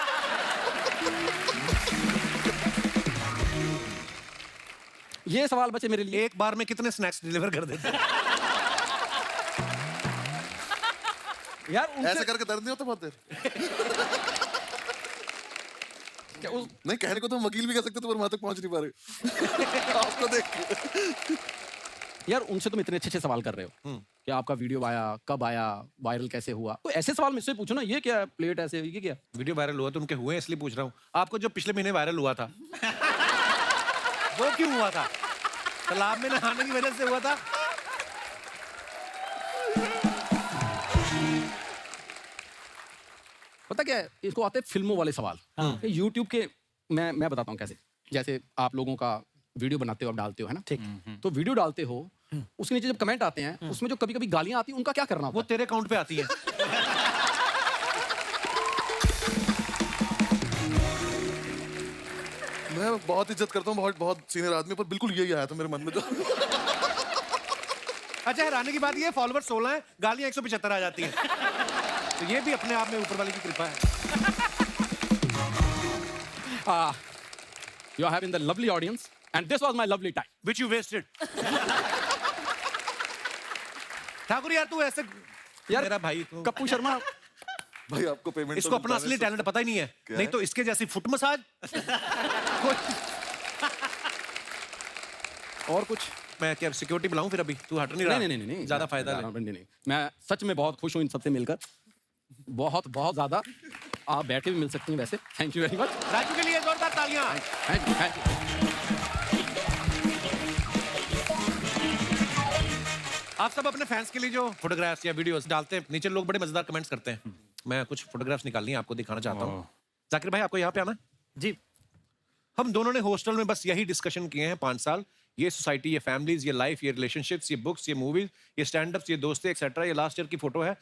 ये सवाल बचे मेरे लिए। एक बार में कितने स्नैक्स डिलीवर कर देते हैं? यार ऐसे करके दर्द नहीं होता बहुत देर? नहीं, कहने को तो हम वकील भी कह सकते थे पर वहां तक पहुंच नहीं पा रहे। आपको देख यार उनसे तुम इतने अच्छे अच्छे सवाल कर रहे हो कि आपका वीडियो आया, कब आया, वायरल कैसे हुआ, तो ऐसे सवाल मुझसे पूछो ना, ये क्या प्लेट ऐसे, ये क्या वीडियो वायरल हुआ तो उनके हुए इसलिए पूछ रहा हूँ। आपको जो पिछले महीने वायरल हुआ था वो क्यों हुआ था? तालाब में नहाने की वजह से हुआ था? पता क्या है, इसको आते हैं फिल्मों वाले सवाल। यूट्यूब के मैं बताता हूँ कैसे। जैसे आप लोगों का वीडियो बनाते हो, आप डालते हो, है ना? ठीक। तो वीडियो डालते हो, उसके नीचे जब कमेंट आते हैं उसमें जो कभी कभी गालियां आती हैं उनका क्या करना? वो तेरे अकाउंट पे आती है। मैं बहुत इज्जत करता हूँ बहुत बहुत सीनियर आदमी, पर बिल्कुल यही आया था मेरे मन में। जो अच्छा, हैरानी की बात ये, फॉलोवर 16 है, गालियां 175 आ जाती हैं। तो ये भी अपने आप में ऊपर वाले की कृपा है। You are having the lovely audience and this was my lovely time Which you wasted. Thakur यार तू ऐसे यार मेरा भाई तू कप्पू शर्मा भाई आपको पेमेंट इसको अपना असली टैलेंट पता ही नहीं है नहीं तो इसके जैसी फुट मसाज और कुछ मैं क्या सिक्योरिटी बुलाऊं फिर अभी तू हट नहीं रहा नहीं ज्यादा फायदा ले नहीं मैं सच में बहुत खुश हूँ इन सबसे मिलकर बहुत बहुत ज्यादा आप बैठ के भी मिल सकती हैं वैसे thank you very much Raju के लिए जोरदार तालियां थैंक यू आप सब अपने फैंस के लिए जो फोटोग्राफ्स या वीडियोस डालते हैं नीचे लोग बड़े मजेदार कमेंट्स करते हैं मैं कुछ फोटोग्राफ्स निकालनी है आपको दिखाना चाहता हूँ जाकिर भाई आपको यहाँ पे आना जी हम दोनों ने हॉस्टल में बस यही डिस्कशन किए हैं 5 साल ये सोसाइटी ये फैमिलीज ये लाइफ ये रिलेशनशिप्स ये बुक्स ये मूवीज ये स्टैंड अप्स ये दोस्तें एक्सेट्रा ये लास्ट ईयर की फोटो है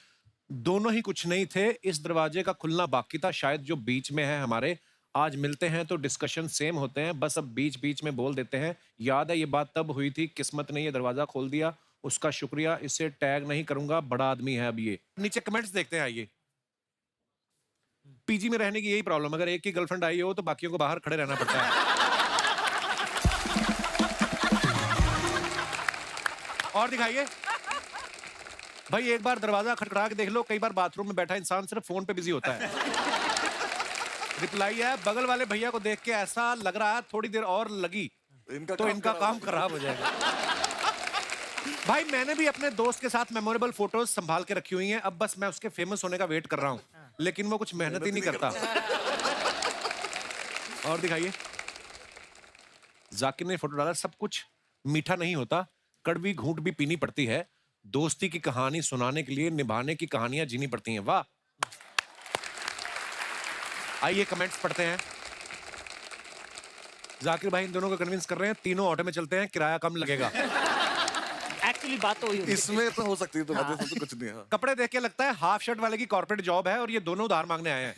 दोनों ही कुछ नहीं थे इस दरवाजे का खुलना बाकी था शायद जो बीच में है हमारे आज मिलते हैं तो डिस्कशन सेम होते हैं बस अब बीच बीच में बोल देते हैं याद है ये बात तब हुई थी किस्मत ने ये दरवाजा खोल दिया उसका शुक्रिया इसे टैग नहीं करूंगा बड़ा आदमी है अब ये नीचे कमेंट्स देखते हैं आइए पीजी में रहने की यही प्रॉब्लम अगर एक ही गर्लफ्रेंड आई हो तो बाकियों को बाहर खड़े रहना पड़ता है और दिखाइए भाई एक बार दरवाजा खटखटा के देख लो कई बार बाथरूम में बैठा इंसान सिर्फ फोन पे बिजी होता है रिप्लाई है बगल वाले भैया को देख के ऐसा लग रहा है थोड़ी देर और लगी तो इनका काम खराब हो जाएगा भाई मैंने भी अपने दोस्त के साथ मेमोरेबल फोटोज संभाल के रखी हुई हैं अब बस मैं उसके फेमस होने का वेट कर रहा हूं लेकिन वो कुछ मेहनत ही नहीं करता और दिखाइए जाकिर ने फोटो डाला सब कुछ मीठा नहीं होता कड़वी घूंट भी पीनी पड़ती है दोस्ती की कहानी सुनाने के लिए निभाने की कहानियां जीनी पड़ती हैं वाह आइए कमेंट्स पढ़ते हैं जाकिर भाई इन दोनों को कन्विंस कर रहे हैं तीनों ऑटो में चलते हैं किराया कम लगेगा एक्चुअली बात तो वही होगी। इसमें तो हो सकती है तो बातें तो कुछ नहीं है कपड़े देख के लगता है हाफ शर्ट वाले की कॉर्पोरेट जॉब है और ये दोनों उधार मांगने आए हैं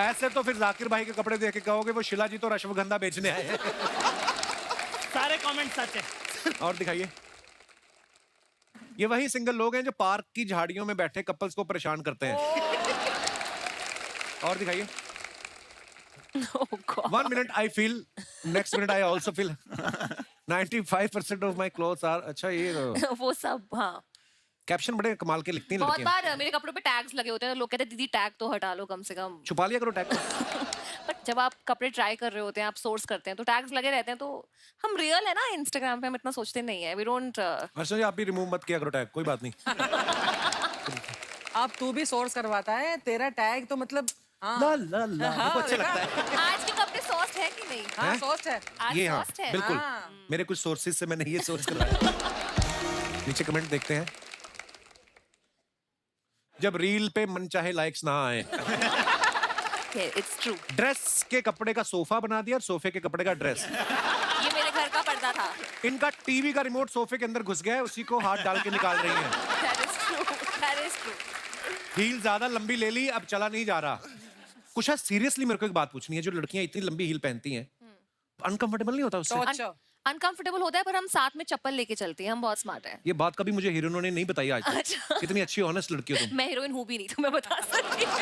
ऐसे तो फिर जाकिर भाई के कपड़े देख के कहोगे वो शिला जी तो अश्वगंधा बेचने आए हैं सारे कमेंट सच है और दिखाइए ये वही सिंगल लोग हैं जो पार्क की झाड़ियों में बैठे कपल्स को परेशान करते हैं और दिखाइए Oh God. 1 minute I feel next minute I also feel 95% of my clothes are अच्छा ये वो सब हाँ कैप्शन बड़े कमाल के लिखती हैं बहुत लड़कियां बार मेरे कपड़ों पे टैग्स लगे होते हैं तो लोग कहते हैं दीदी टैग तो हटा लो कम से कम छुपा लिया करो टैग बट जब आप कपड़े ट्राई कर रहे होते हैं आप सोर्स करते हैं तो टैग्स लगे रहते हैं तो हम रियल है ना इंस्टाग्राम पे हम इतना सोचते नहीं है वी डोंट अच्छा जी आप भी रिमूव मत किया करो टैग कोई बात नहीं अब तू भी सोर्स करवाता है तेरा टैग तो मतलब हाँ। ला ला ला हाँ, हमको अच्छा लगता है आज के कपड़े सॉफ्ट है कि नहीं हाँ सोस्ट है आज ये हाँ सॉफ्ट है बिल्कुल हाँ। मेरे कुछ सोर्सेज से मैंने ये सोर्स करवाया नीचे कमेंट देखते हैं जब रील पे मनचाहे लाइक्स ना आए इट्स ट्रू ड्रेस के कपड़े का सोफा बना दिया और सोफे के कपड़े का ड्रेस ये मेरे घर का पर्दा था इनका टीवी का रिमोट सोफे के अंदर घुस गया है उसी को हाथ डाल के निकाल रही हैं दैट इज ट्रू हील ज्यादा लंबी ले ली अब चला नहीं जा रहा कुछ सीरियसली मेरे को एक बात पूछनी है जो लड़कियां इतनी लंबी हील पहनती हैं अनकंफर्टेबल नहीं होता उससे अच्छा अनकंफर्टेबल होता है पर हम साथ में चप्पल लेके चलते हैं हम बहुत स्मार्ट हैं ये बात कभी मुझे हीरोइनों ने नहीं बताई आज तक। अच्छा। इतनी अच्छी ऑनेस्ट लड़की हो तुम मैं हीरोइन हूँ भी नहीं तो मैं बता सकती हूँ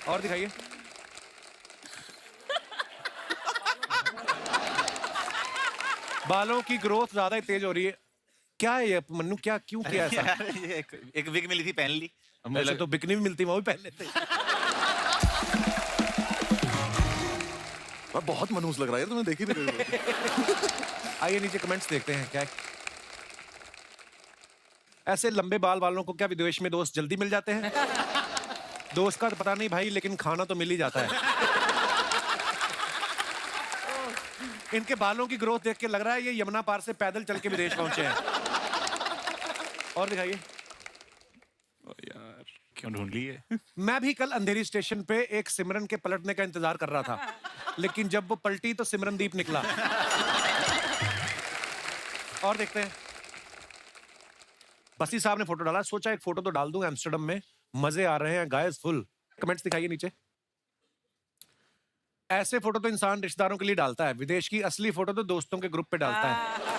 और दिखाइए बालों की ग्रोथ ज्यादा ही तेज हो रही है क्या है ये मन्नू क्या क्यों किया ऐसा यार, ये एक विग मिली थी पहन ली अब मुझे ऐसे लगा- तो बिकनी भी मिलती है, वो भी पहन लेते मैं बहुत मनहूस लग रहा है यार तुम्हें देखी नहीं कभी। आइए नीचे कमेंट्स देखते हैं क्या ऐसे लंबे बाल वालों को क्या विदेश में दोस्त जल्दी मिल जाते हैं दोस्त का तो पता नहीं भाई लेकिन खाना तो मिल ही जाता है इनके बालों की ग्रोथ देख के लग रहा है ये यमुना पार से पैदल चल के विदेश पहुंचे हैं और दिखाइए यार क्यों ढूंढ ली है मैं भी कल अंधेरी स्टेशन पे एक सिमरन के पलटने का इंतजार कर रहा था लेकिन जब वो पलटी तो सिमरनदीप निकला और देखते हैं बसी साहब ने फोटो डाला सोचा एक फोटो तो डाल दूं एम्स्टर्डम में मजे आ रहे हैं गाइस फुल कमेंट्स दिखाइए नीचे ऐसे फोटो तो इंसान रिश्तेदारों के लिए डालता है विदेश की असली फोटो तो दोस्तों के ग्रुप पे डालता है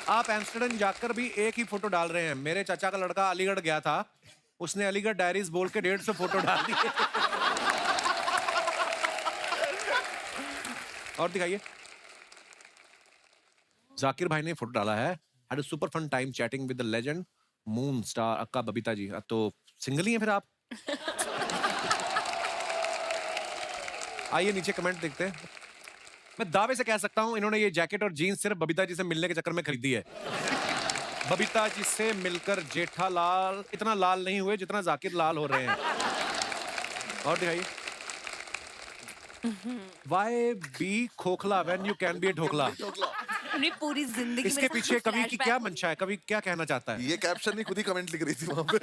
आप एम्स्टर्डम जाकर भी एक ही फोटो डाल रहे हैं मेरे चाचा का लड़का अलीगढ़ गया था उसने अलीगढ़ डायरीज बोल के 150 फोटो डाल दिए और दिखाइए जाकिर भाई ने फोटो डाला है, had a super fun time chatting with the legend moon star अक्का बबीता जी। तो सिंगल ही हैं फिर आप? आइए नीचे कमेंट देखते हैं। मैं दावे से कह सकता हूं इन्होंने ये जैकेट और जीन्स सिर्फ बबीता जी से मिलने के चक्कर में खरीदी है। बबीता जी से मिलकर जेठालाल इतना लाल नहीं हुए जितना जाकिर लाल हो रहे हैं। और दिखाइए। Why be खोखला when you can be a dhokla? अपनी पूरी जिंदगी इसके पीछे कवि की क्या मंशा है? कवि क्या कहना चाहता है? ये कैप्शन नहीं खुद ही कमेंट लिख रही थी वहां पे।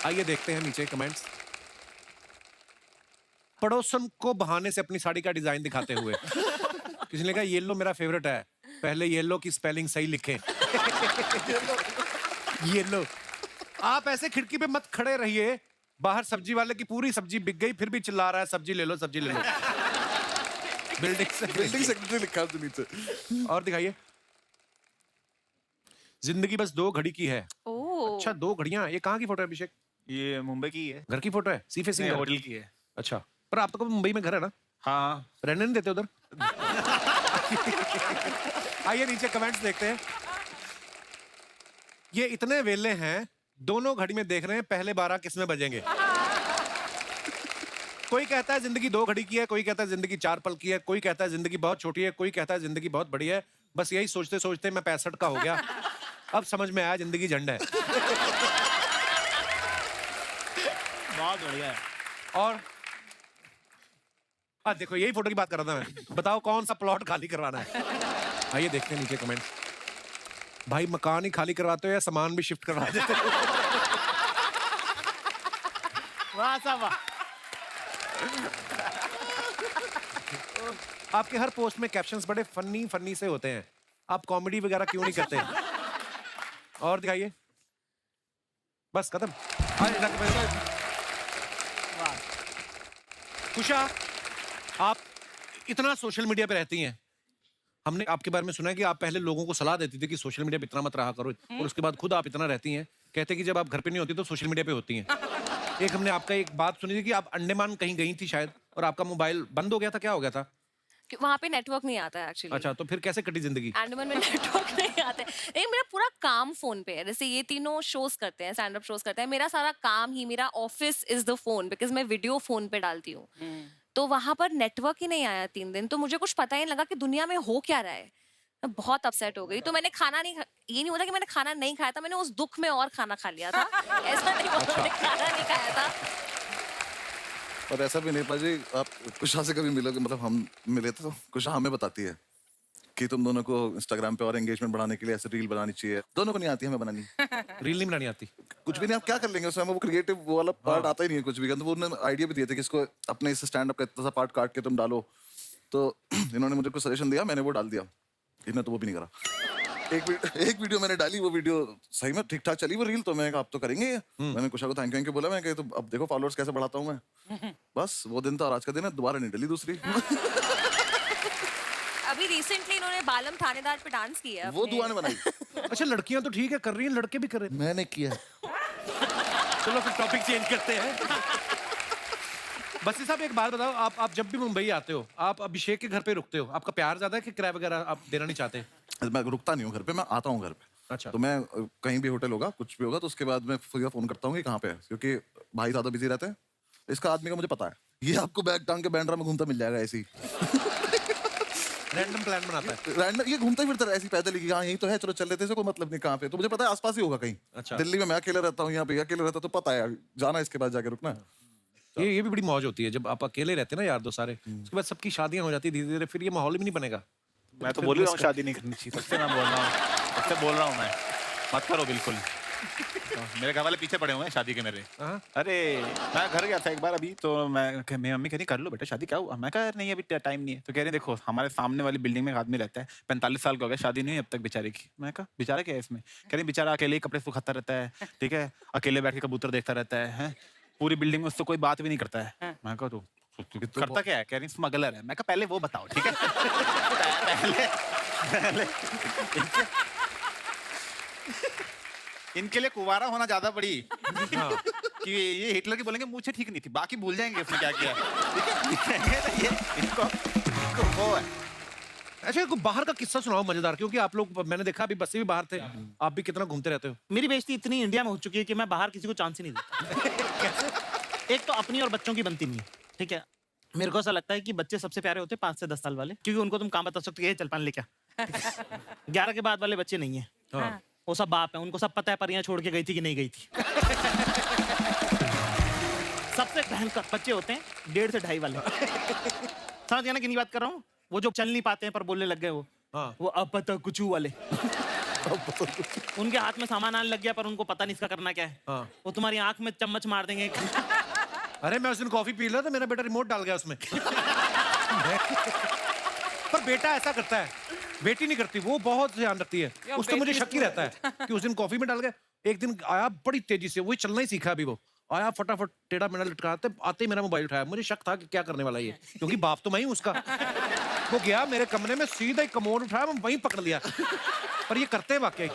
आइए देखते हैं नीचे कमेंट्स। पड़ोसन को बहाने से अपनी साड़ी का डिजाइन दिखाते हुए किसी ने कहा येलो मेरा फेवरेट है, पहले येलो की स्पेलिंग सही लिखें। येलो। आप ऐसे खिड़की पे मत खड़े रहिए, बाहर सब्जी वाले की पूरी सब्जी बिक गई फिर भी चिल्ला रहा है सब्जी ले लो सब्जी ले लो। बिल्डिंग सेक्रेटरी लिखा है नीचे। और दिखाइए। जिंदगी बस 2 घड़ी की है। अच्छा 2 घड़ियां। ये कहाँ की फोटो है अभिषेक? ये मुंबई की है। घर की फोटो है? सी फेसिंग होटल की है। अच्छा पर आप तो कभी मुंबई में घर है ना? हाँ। रहने नहीं देते उधर? आइए नीचे कमेंट्स देखते हैं। ये इतने वेले हैं दोनों घड़ी में देख रहे हैं पहले 12 किस में बजेंगे। कोई कहता है जिंदगी 2 घड़ी की है, कोई कहता है जिंदगी 4 पल की है, कोई कहता है जिंदगी बहुत छोटी है, कोई कहता है जिंदगी बहुत बड़ी है। बस यही सोचते सोचते मैं 65 का हो गया। अब समझ में आया जिंदगी झंड है। बहुत बढ़िया है। और देखो यही फोटो की बात कर रहा था मैं। बताओ कौन सा प्लॉट खाली करवाना है? आइए देखते हैं नीचे कमेंट। भाई मकान ही खाली करवाते हो या सामान भी शिफ्ट करवा देते हो? वाह साहब वाह। आपके हर पोस्ट में कैप्शंस बड़े फनी से होते हैं, आप कॉमेडी वगैरह क्यों नहीं करते? और दिखाइए। बस खत्म। कुशा आप इतना सोशल मीडिया पे रहती हैं, हमने आपके बारे में सुना है कि आप पहले लोगों को सलाह देती थी कि सोशल मीडिया पे इतना मत रहा करो, और उसके बाद खुद आप इतना रहती हैं। कहते हैं कि जब आप घर पे नहीं होती तो सोशल मीडिया पे होती हैं। एक हमने आपका एक बात सुनी थी कि आप अंडमान कहीं गई थी शायद, और आपका मोबाइल बंद हो गया था, क्या हो गया था? वहाँ पे नेटवर्क नहीं आता है एक्चुअली। अच्छा तो फिर कैसे कटी जिंदगी? अंडमान में नेटवर्क नहीं आता है। लेकिन मेरा पूरा काम फोन पे है। जैसे ये तीनों शोज करते हैं, स्टैंड अप शोज करते हैं, मेरा सारा काम ही, मेरा office is the phone, because मैं वीडियो फोन पे डालती हूँ। तो वहां पर नेटवर्क ही नहीं आया 3 दिन, तो मुझे कुछ पता ही नहीं लगा कि दुनिया में हो क्या रहा है। मैं बहुत अपसेट हो गई। तो मैंने खाना नहीं ये नहीं होता कि मैंने खाना नहीं खाया था, मैंने उस दुख में और खाना खा लिया था। ऐसा नहीं होता मैंने खाना नहीं खाया था। और ऐसा भी नहीं पाजी, आप कुशा से कभी मिलोगे, मतलब हम मिले थे तो कुशा हमें बताती है कि तुम दोनों को इंस्टाग्राम पे और एंगेजमेंट बढ़ाने के लिए ऐसे रील बनानी चाहिए। दोनों को नहीं आती, हमें बनानी। रील नहीं बनानी आती? कुछ भी नहीं, आप क्या कर लेंगे उसमें, हमें वो क्रिएटिव वो वाला पार्ट आता ही नहीं है कुछ भी। तो उन्होंने आइडिया भी दिए थे कि इसको अपने इस स्टैंड अप का इतना सा पार्ट काट के तुम डालो। तो इन्होंने मुझे कुछ सजेशन दिया, मैंने वो डाल दिया। इन्होंने तो वो भी नहीं करा। एक वीडियो मैंने डाली, वो वीडियो सही में ठीक ठाक चली वो रील, तो मैंने कहा आप तो करेंगे। मैंने कुशा को थैंक यू बोला, मैं कहा तो अब देखो फॉलोअर्स कैसे बढ़ाता हूँ मैं। बस वो दिन था और आज का दिन है, दोबारा नहीं डली दूसरी। अभी रिसेंटली इन्होंने बालम थानेदार पे डांस किया है। वो दुआ ने बनाई। अच्छा लड़कियां तो ठीक है कर रही हैं, लड़के भी कर रहे हैं। मैंने किया। चलो फिर टॉपिक चेंज करते हैं। बसी साहब एक बात बताओ, आप जब भी मुंबई आते हो आप अभिषेक के घर पे रुकते हो, आपका प्यार ज्यादा है कि किराया वगैरह आप देना नहीं चाहते? मैं रुकता नहीं हूँ घर पे, मैं आता हूँ घर पे। अच्छा। तो मैं कहीं भी होटल होगा कुछ भी होगा तो उसके बाद मैं फोन करता हूँ कि कहाँ पे है, क्योंकि भाई ज्यादा बिजी रहते हैं। इसका आदमी का मुझे पता है, ये आपको बैग टांग के बैंड्रा में घूमता मिल जाएगा ऐसे ही। रैंडम प्लान बनाता है। रैंडम ये घूमता ही फिरता है ऐसे पैदल ही, हाँ यही तो है, चलो चल लेते हैं, कोई मतलब नहीं कहाँ पे। तो मुझे पता है आसपास ही होगा कहीं। अच्छा। दिल्ली में मैं अकेले रहता हूँ, यहाँ पे अकेले रहता, तो पता है जाना इसके बाद जाके रुकना। ये भी बड़ी मौज होती है जब आप अकेले रहते हैं ना यार दो सारे, उसके बाद सबकी शादियां हो जाती है धीरे धीरे, फिर ये माहौल भी नहीं बनेगा। मैं तो बोल रहा हूँ शादी नहीं करनी चाहिए, सबसे मैं बोल रहा हूँ मैं, मत करो बिल्कुल। मेरे घर वाले पीछे पड़े हुए हैं शादी के मेरे। अरे मैं घर गया था एक बार अभी, तो मेरी मम्मी कह रही कर लो बेटा शादी, क्या हुआ? मैं कहा नहीं अभी टाइम नहीं है। तो कह रहे देखो हमारे सामने वाली बिल्डिंग में एक आदमी रहता है, 45 साल का हो गया, शादी नहीं हुई अब तक बेचारे की। मैं कहा बेचारा क्या है इसमें? कह रही बेचारा अकेले ही कपड़े सुखाता रहता है, ठीक है, अकेले बैठ के कबूतर देखता रहता है, पूरी बिल्डिंग में उससे कोई बात भी नहीं करता है। मैं कहा तो करता क्या है? कह रही स्मगलर है। मैं कहा पहले वो बताओ, ठीक है। पहले इनके लिए कुवारा होना ज्यादा बड़ी कि ये हिटलर की बोलेंगे मुझे ठीक नहीं थी, बाकी भूल जाएंगे उसने क्या किया। ठीक है ये इनको वो है। अच्छा कोई बाहर का किस्सा सुनाओ मजेदार, क्योंकि आप लोग, मैंने देखा अभी बस्सी भी बाहर थे, आप भी कितना घूमते रहते हो। मेरी बेइज्जती इतनी इंडिया में हो चुकी है कि मैं बाहर किसी को चांस ही नहीं देता। एक तो अपनी और बच्चों की बनती नहीं है, ठीक है। मेरे को ऐसा लगता है कि बच्चे सबसे प्यारे होते हैं 5 से 10 साल वाले, क्योंकि उनको तुम काम बता सकते हो, ये चल पान ले क्या। 11 के बाद वाले बच्चे नहीं है, वो सब बाप है, उनको सब पता है परियां छोड़ के गई थी कि नहीं गई थी। सबसे भयंकर बच्चे होते हैं 1.5 से 2.5 वाले। समझ गया ना कितनी बात कर रहा हूँ? वो जो चल नहीं पाते हैं पर बोलने लग गए, वो अब पता कुछ वाले। उनके हाथ में सामान आने लग गया पर उनको पता नहीं इसका करना क्या है। वो तुम्हारी आंख में चम्मच मार देंगे। अरे मैं उस दिन कॉफी पी रहा था, मेरा बेटा रिमोट डाल गया उसमें। पर बेटा ऐसा करता है, बेटी नहीं करती, वो बहुत ध्यान रखती है। उसको मुझे शक ही रहता है कि उस दिन कॉफी में डाल गया। एक दिन आया बड़ी तेजी से, वही चलना ही सीखा अभी, वो आया फटाफट टेढ़ा मेढ़ा लटकाते आते ही मेरा मोबाइल उठाया। मुझे शक था कि क्या करने वाला ये, क्योंकि बाप तो मैं ही उसका। वो गया मेरे कमरे में, सीधा ही कमोड उठाया, मैं वहीं पकड़ लिया। पर ये करते वाकई।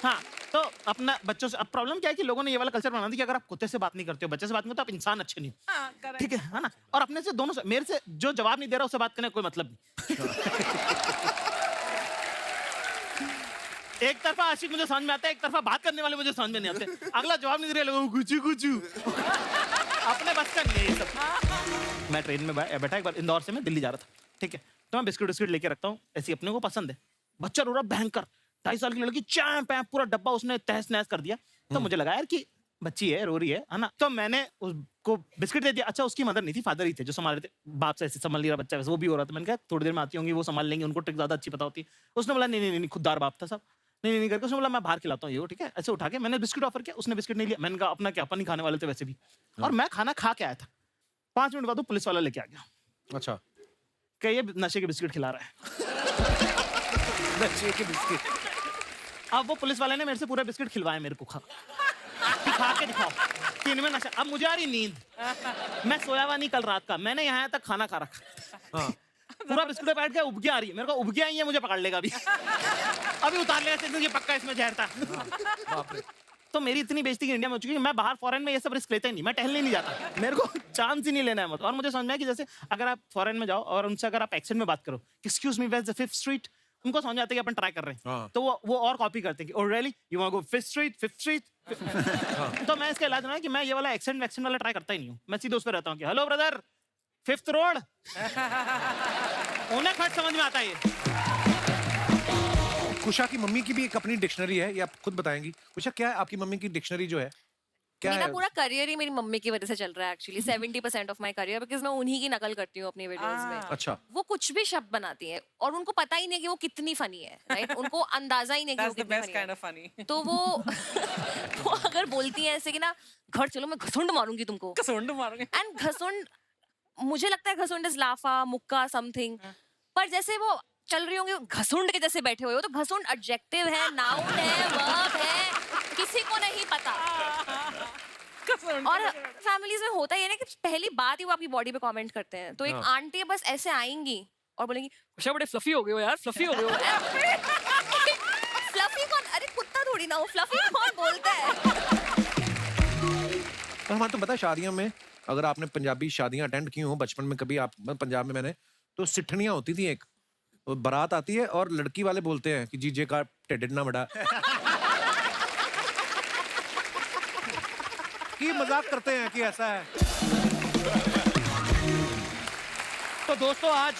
हाँ, तो अपना बच्चों से अब प्रॉब्लम क्या है कि लोगों ने ये वाला कल्चर बना दिया कि अगर आप कुत्ते से बात नहीं करते हो, बच्चे से बात नहीं करते, आप इंसान अच्छे नहीं हो। ठीक है ना? और अपने से दोनों से, मेरे से जो जवाब नहीं दे रहा उससे बात करने का कोई मतलब नहीं। एक तरफा आशिक मुझे समझ में आता है, एक तरफा बात करने वाले मुझे समझ में नहीं आते। अगला जवाब नहीं दे रहे, लोगों को कुछ अपने बस का नहीं है ये सब। मैं ट्रेन में बैठा एक बार, इंदौर से मैं दिल्ली जा रहा था, ठीक है। तो मैं बिस्किट विस्किट लेके रखता हूँ, ऐसी अपने को पसंद है। बच्चा रो रहा भयंकर, 2.5 साल की लड़की, चैंप है, पूरा डब्बा उसने तहस नहस कर दिया। तो मुझे लगा यार कि बच्ची है, रो रही है ना। तो मैंने उसको बिस्किट दे दिया। अच्छा, उसकी मदर नहीं थी, फादर ही थे जो संभाल रहे थे। बाप से ऐसे संभाल लिया बच्चा, वैसे वो भी हो रहा था। मैंने कहा थोड़ी देर में आती होंगी, वो संभाल लेंगे, उनको ट्रिक ज्यादा अच्छी पता होती है। उसने बोला नहीं, खुददार बाप था सब, नहीं करके उसने बोला मैं बाहर खिलाता हूँ ये, ठीक है। ऐसे उठा के मैंने बिस्किट ऑफर किया, उसने बिस्किट नहीं लिया। मैंने कहा अपना क्या, अपन नहीं खाने वाले थे वैसे भी, और मैं खाना खा के आया था। 5 मिनट बाद वो पुलिस वाला लेके आ गया। अच्छा, क्या ये नशे के बिस्किट खिला रहा है। नशे के बिस्किट। अब वो पुलिस वाले ने मेरे से पूरा बिस्किट खिलवाया मेरे को। खा के दिखाओ कि इनमें नशा। अब मुझे आ रही नींद, मैं सोया हुआ नहीं कल रात का, मैंने यहाँ तक खाना खा रखा। पूरा बिस्कुट पे बैठ गया, उबकियां आ रही है मेरे को, उबकियां आई है, मुझे पकड़ लेगा अभी उतार लेगा, ये पक्का इसमें जहर था। तो मेरी इतनी बेइज्जती इंडिया में हो चुकी है, मैं बाहर फॉरेन में ये सब रिस्क लेता ही नहीं, मैं टहलने नहीं जाता, मेरे को चांस ही नहीं लेना है मत। और मुझे समझ में है कि जैसे अगर आप फॉरेन में जाओ और उनसे अगर आप एक्सेंट में बात करो, excuse me where is the 5th street, उनको समझ आते हैं कि अपन ट्राई कर रहे हैं। तो वो और कॉपी करते हैं कि oh really you want to go 5th street. तो मैं इसका इलाज ना कि मैं ये वाला एक्सेंट वाला ट्राई करता ही नहीं हूँ। मैं सीधे उस पर रहता हूँ कि हेलो ब्रदर 5th रोड। उन्हें खट समझ में आता है ये। कुशा की मम्मी की भी एक अपनी डिक्शनरी है, ये आप खुद बताएंगी। कुशा, क्या है आपकी मम्मी की डिक्शनरी जो है, क्या मेरा है? पूरा करियर ही मेरी मम्मी की वजह से चल रहा है actually. 70% of my career, because मैं उन्हीं की नकल करती हूँ अपनी वीडियोस में। अच्छा। वो कुछ भी शब्द बनाती है और उनको पता ही नहीं कि वो कितनी फनी है, राइट? उनको अंदाजा ही नहीं कि वो कितनी फनी है। तो वो अगर बोलती है ऐसे कि ना, घर चलो मैं घसुंड मारूंगी तुमको, घसुंड मारूंगी। एंड घसुंड, मुझे लगता है घसुंड इज लाफा, मुक्का, समथिंग। पर जैसे वो चल रही होंगी घसुंड के जैसे बैठे हुए हो, तो घसुंड एडजेक्टिव है, नाउन है, वर्ब है, किसी को नहीं पता। और फैमिलीज में होता ही है ना कि पहली बात ही वो आपकी बॉडी पे कमेंट करते हैं। तो एक आंटी बस ऐसे आएंगी और बोलेंगी कुशा बड़े फ्लफी हो गए हो यार, फ्लफी हो गए हो। फ्लफी कौन? अरे कुत्ता थोड़ी ना हो, फ्लफी कौन बोलता है? और हमारे तो पता है शादियों में, अगर आपने पंजाबी शादियां अटेंड की हो बचपन में कभी, आप पंजाब में मैंने, तो सिठनियां होती थी। एक बारात आती है और लड़की वाले बोलते हैं कि जीजे का टेढ़ ना बड़ा, कि मजाक करते हैं कि ऐसा है। तो दोस्तों, आज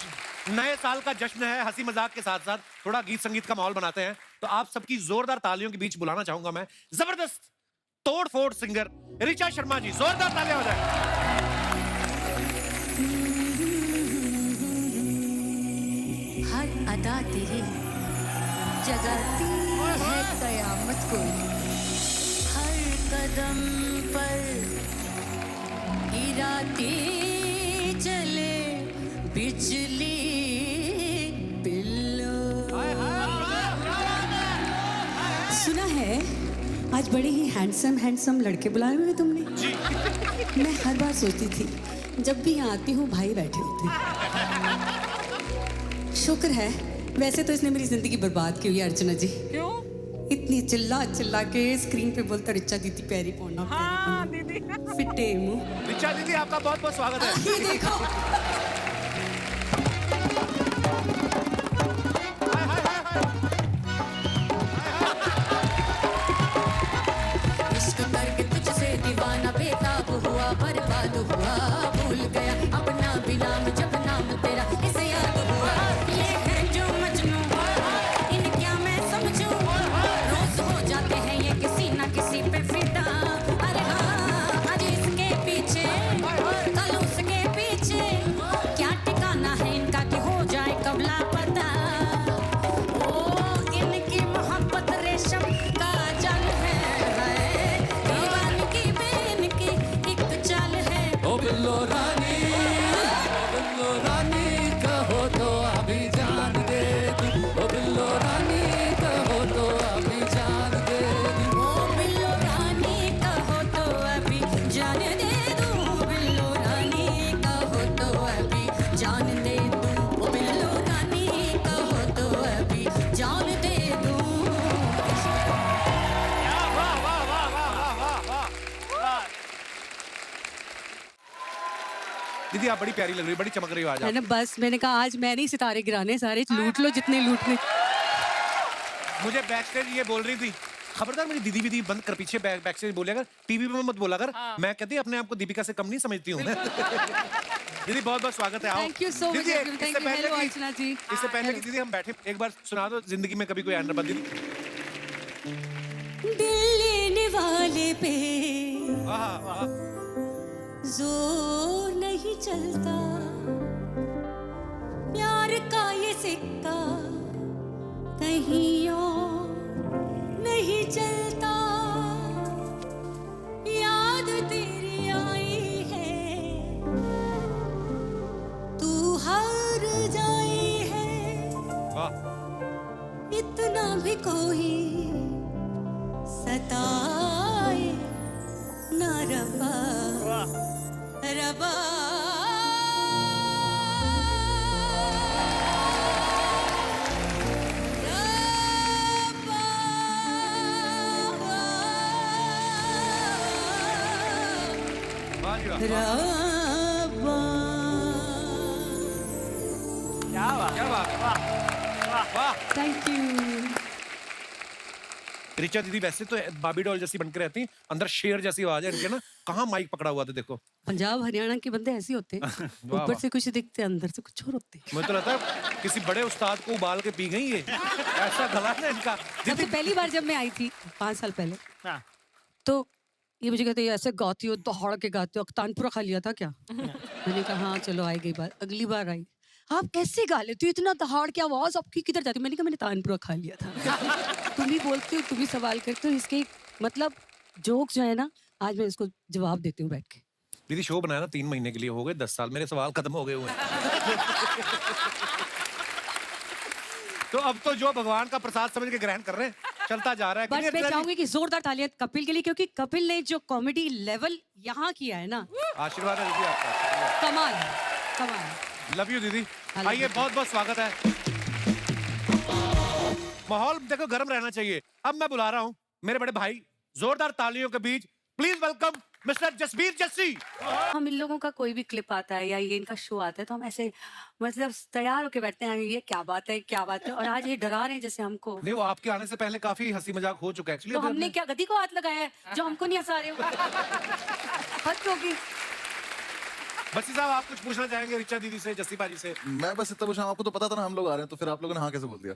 नए साल का जश्न है, हंसी मजाक के साथ साथ थोड़ा गीत संगीत का माहौल बनाते हैं। तो आप सबकी जोरदार तालियों के बीच बुलाना चाहूंगा मैं जबरदस्त तोड़ फोड़ सिंगर ऋचा शर्मा जी। जोरदार तालियां हो जाए। हर अदा तेरी जगाती है कयामत को, हर कदम पर गिराती चले बिजली बिल्लो। सुना है आज बड़े ही हैंडसम लड़के बुलाए हुए तुमने। मैं हर बार सोचती थी जब भी यहाँ आती हूँ भाई बैठे होते हैं। शुक्र है, वैसे तो इसने मेरी जिंदगी बर्बाद की हुई है अर्चना जी। क्यों? इतनी चिल्ला के स्क्रीन पे बोलता रिचा दीदी पैरी पौना। हाँ दीदी। फिटे मुंह। रिचा दीदी, आपका बहुत बहुत स्वागत है। ये देखो दीदी आप बड़ी प्यारी लग रही हो, बड़ी चमक रही हो आज है आप। ना, बस मैंने कहा आज मैं नहीं सितारे गिराने, सारे लूट लो जितने लूटने। मुझे बैक स्टेज ये बोल रही थी, खबरदार मेरी दीदी वीदी बंद कर, पीछे बैक स्टेज बोले अगर, टीवी में मत बोला अगर। मैं कहती अपने आप को दीपिका से कम नहीं समझती हूँ। दीदी बहुत बहुत स्वागत है, आओ। थैंक यू सो मच, दीदी, थैंक इससे यू। पहले हेलो कि- अर्चना जी। इससे पहले कि दीदी हम बैठे, एक बार सुना दो जिंदगी में कभी कोई एंड्रा दीदी। दिल लेने वाले पे आहा, जोर नहीं चलता, प्यार का ये सिक्का कहीं और नहीं चलता, याद तेरी आई है, तू हार जाई है, वाह। इतना भी कोई सताए ना रबा, रबा। वाह जी वाह। रबा। क्या बात है, वाह। Thank you. ऋचा दीदी वैसे तो बाबी डॉल जैसी बनकर रहती, अंदर शेर जैसी आवाज है इनके ना, कहाँ माइक पकड़ा हुआ था देखो। पंजाब हरियाणा के बंदे ऐसे होते हैं, वाह, ऊपर वाह। से कुछ दिखते अंदर से कुछ और होते हैं। मुझे तो लगता है किसी बड़े उस्ताद को उबाल के पी गई ये, ऐसा गला है इनका। सबसे पहली बार जब मैं आई थी 5 साल पहले, तो ये मुझे कहते हैं ऐसे गाती हो, दहाड़ के गाते हो, तानपुरा खा लिया था क्या? मैंने कहा हाँ चलो आई गई बात। अगली बार आई, आप कैसे गा लेती हो इतना दहाड़ के, आवाज आपकी किधर जाती? मैंने कहा मैंने तानपुरा खा लिया था। तुम ही बोलते हो, तुम ही सवाल करते हो, इसके मतलब जोक जो है ना, आज मैं इसको जवाब देती हूँ बैठ के। दीदी शो बनाया ना 3 महीने के लिए, हो गए 10 साल, मेरे सवाल खत्म हो गए हुए हैं। तो अब तो जो भगवान का प्रसाद समझ के ग्रहण कर रहे हैं, चलता जा रहा है। बस क्लियर, मैं क्लियर? चाहूंगी कि जोरदार तालियां कपिल के लिए, क्योंकि कपिल ने जो कॉमेडी लेवल यहाँ किया है ना, आशीर्वाद है दीदी आपका, कमाल है, कमाल है। लव यू दीदी। I love आइए you. बहुत बहुत स्वागत है। माहौल देखो गर्म रहना चाहिए। अब मैं बुला रहा हूँ मेरे बड़े भाई, जोरदार तालियों के बीच please welcome mister Jasbir Jassi. हम इन लोगों का कोई भी क्लिप आता है या ये इनका शो आता है तो हम ऐसे मतलब तैयार होके बैठते हैं, ये क्या बात है, क्या बात है। और आज ये डरा रहे हैं जैसे हमको। नहीं, वो आपके आने से पहले काफी हंसी मजाक हो चुका है एक्चुअली। तो हमने क्या गधी को हाथ लगाया है जो हमको नहीं हंसा रहे हो? हद होगी। बच्ची साहब आप कुछ पूछना चाहेंगे ऋचा दीदी से, जस्सी बाजी से? मैं बस इतना पूछा, आपको तो पता था ना हम लोग आ रहे हैं, तो फिर आप लोगों ने हाँ कैसे बोल दिया?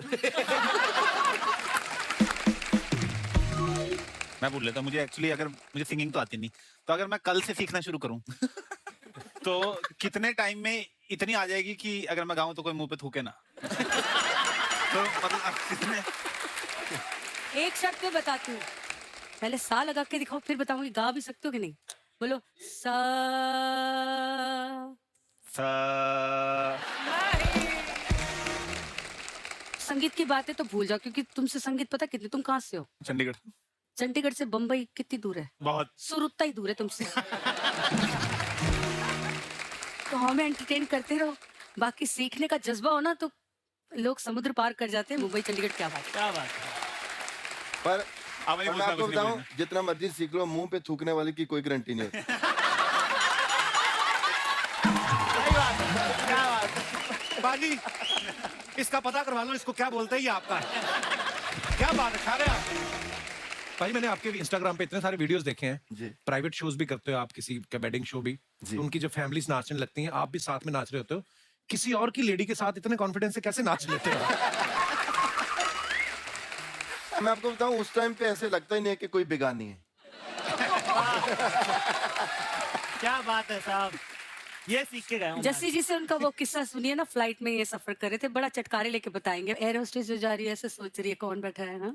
मैं बोल लेता हूँ, मुझे एक्चुअली अगर मुझे सिंगिंग तो आती नहीं, तो अगर मैं कल से सीखना शुरू करूँ तो कितने टाइम में इतनी आ जाएगी कि अगर मैं गाऊं तो कोई मुंह पे थूके ना। तो मतलब आप कितने एक शर्त पे बताती हूँ, पहले सा लगा के दिखाओ, फिर बताऊंगी गा भी सकते हो कि नहीं। बोलो सा। संगीत की बातें तो भूल जाओ, क्योंकि तुमसे संगीत पता कितनी, तुम कहाँ से हो? चंडीगढ़। चंडीगढ़ से बम्बई कितनी दूर है? बहुत। सुर उतना ही दूर है तुमसे। तो हमें एंटरटेन करते रहो, बाकी सीखने का जज्बा हो ना तो लोग समुद्र पार कर जाते हैं। मुंबई चंडीगढ़ क्या बात, क्या बात है। पर अब मैं आपको बताऊं, जितना मर्जी सीख लो, मुंह पे थूकने वाले की कोई गारंटी नहीं होती। बाजी इसका पता करवा लो, इसको क्या बोलते हैं ये आपका है। क्या बात है, खा रहे हैं आप? भाई मैंने आपके इंस्टाग्राम पे इतने सारे वीडियोस देखे हैं, प्राइवेट शोज भी करते हो आप, किसी का वेडिंग शो भी, तो उनकी जो फैमिलीज नाचने लगती हैं, आप भी साथ में नाच रहे होते हो। किसी और की लेडी के साथ इतने कॉन्फिडेंस से कैसे नाच लेते हो? मैं आपको बताऊं, उस टाइम पे ऐसे लगता ही नहीं है कि कोई बेगानी है। क्या बात है साहब, ये सीख के गए हूं। जस्सी जी से उनका वो किस्सा सुनिए ना, फ्लाइट में ये सफर कर रहे थे, बड़ा चटकारे लेके बताएंगे। एयर होस्टेस जो जा रही है ऐसे सोच रही है कौन बैठा है ना,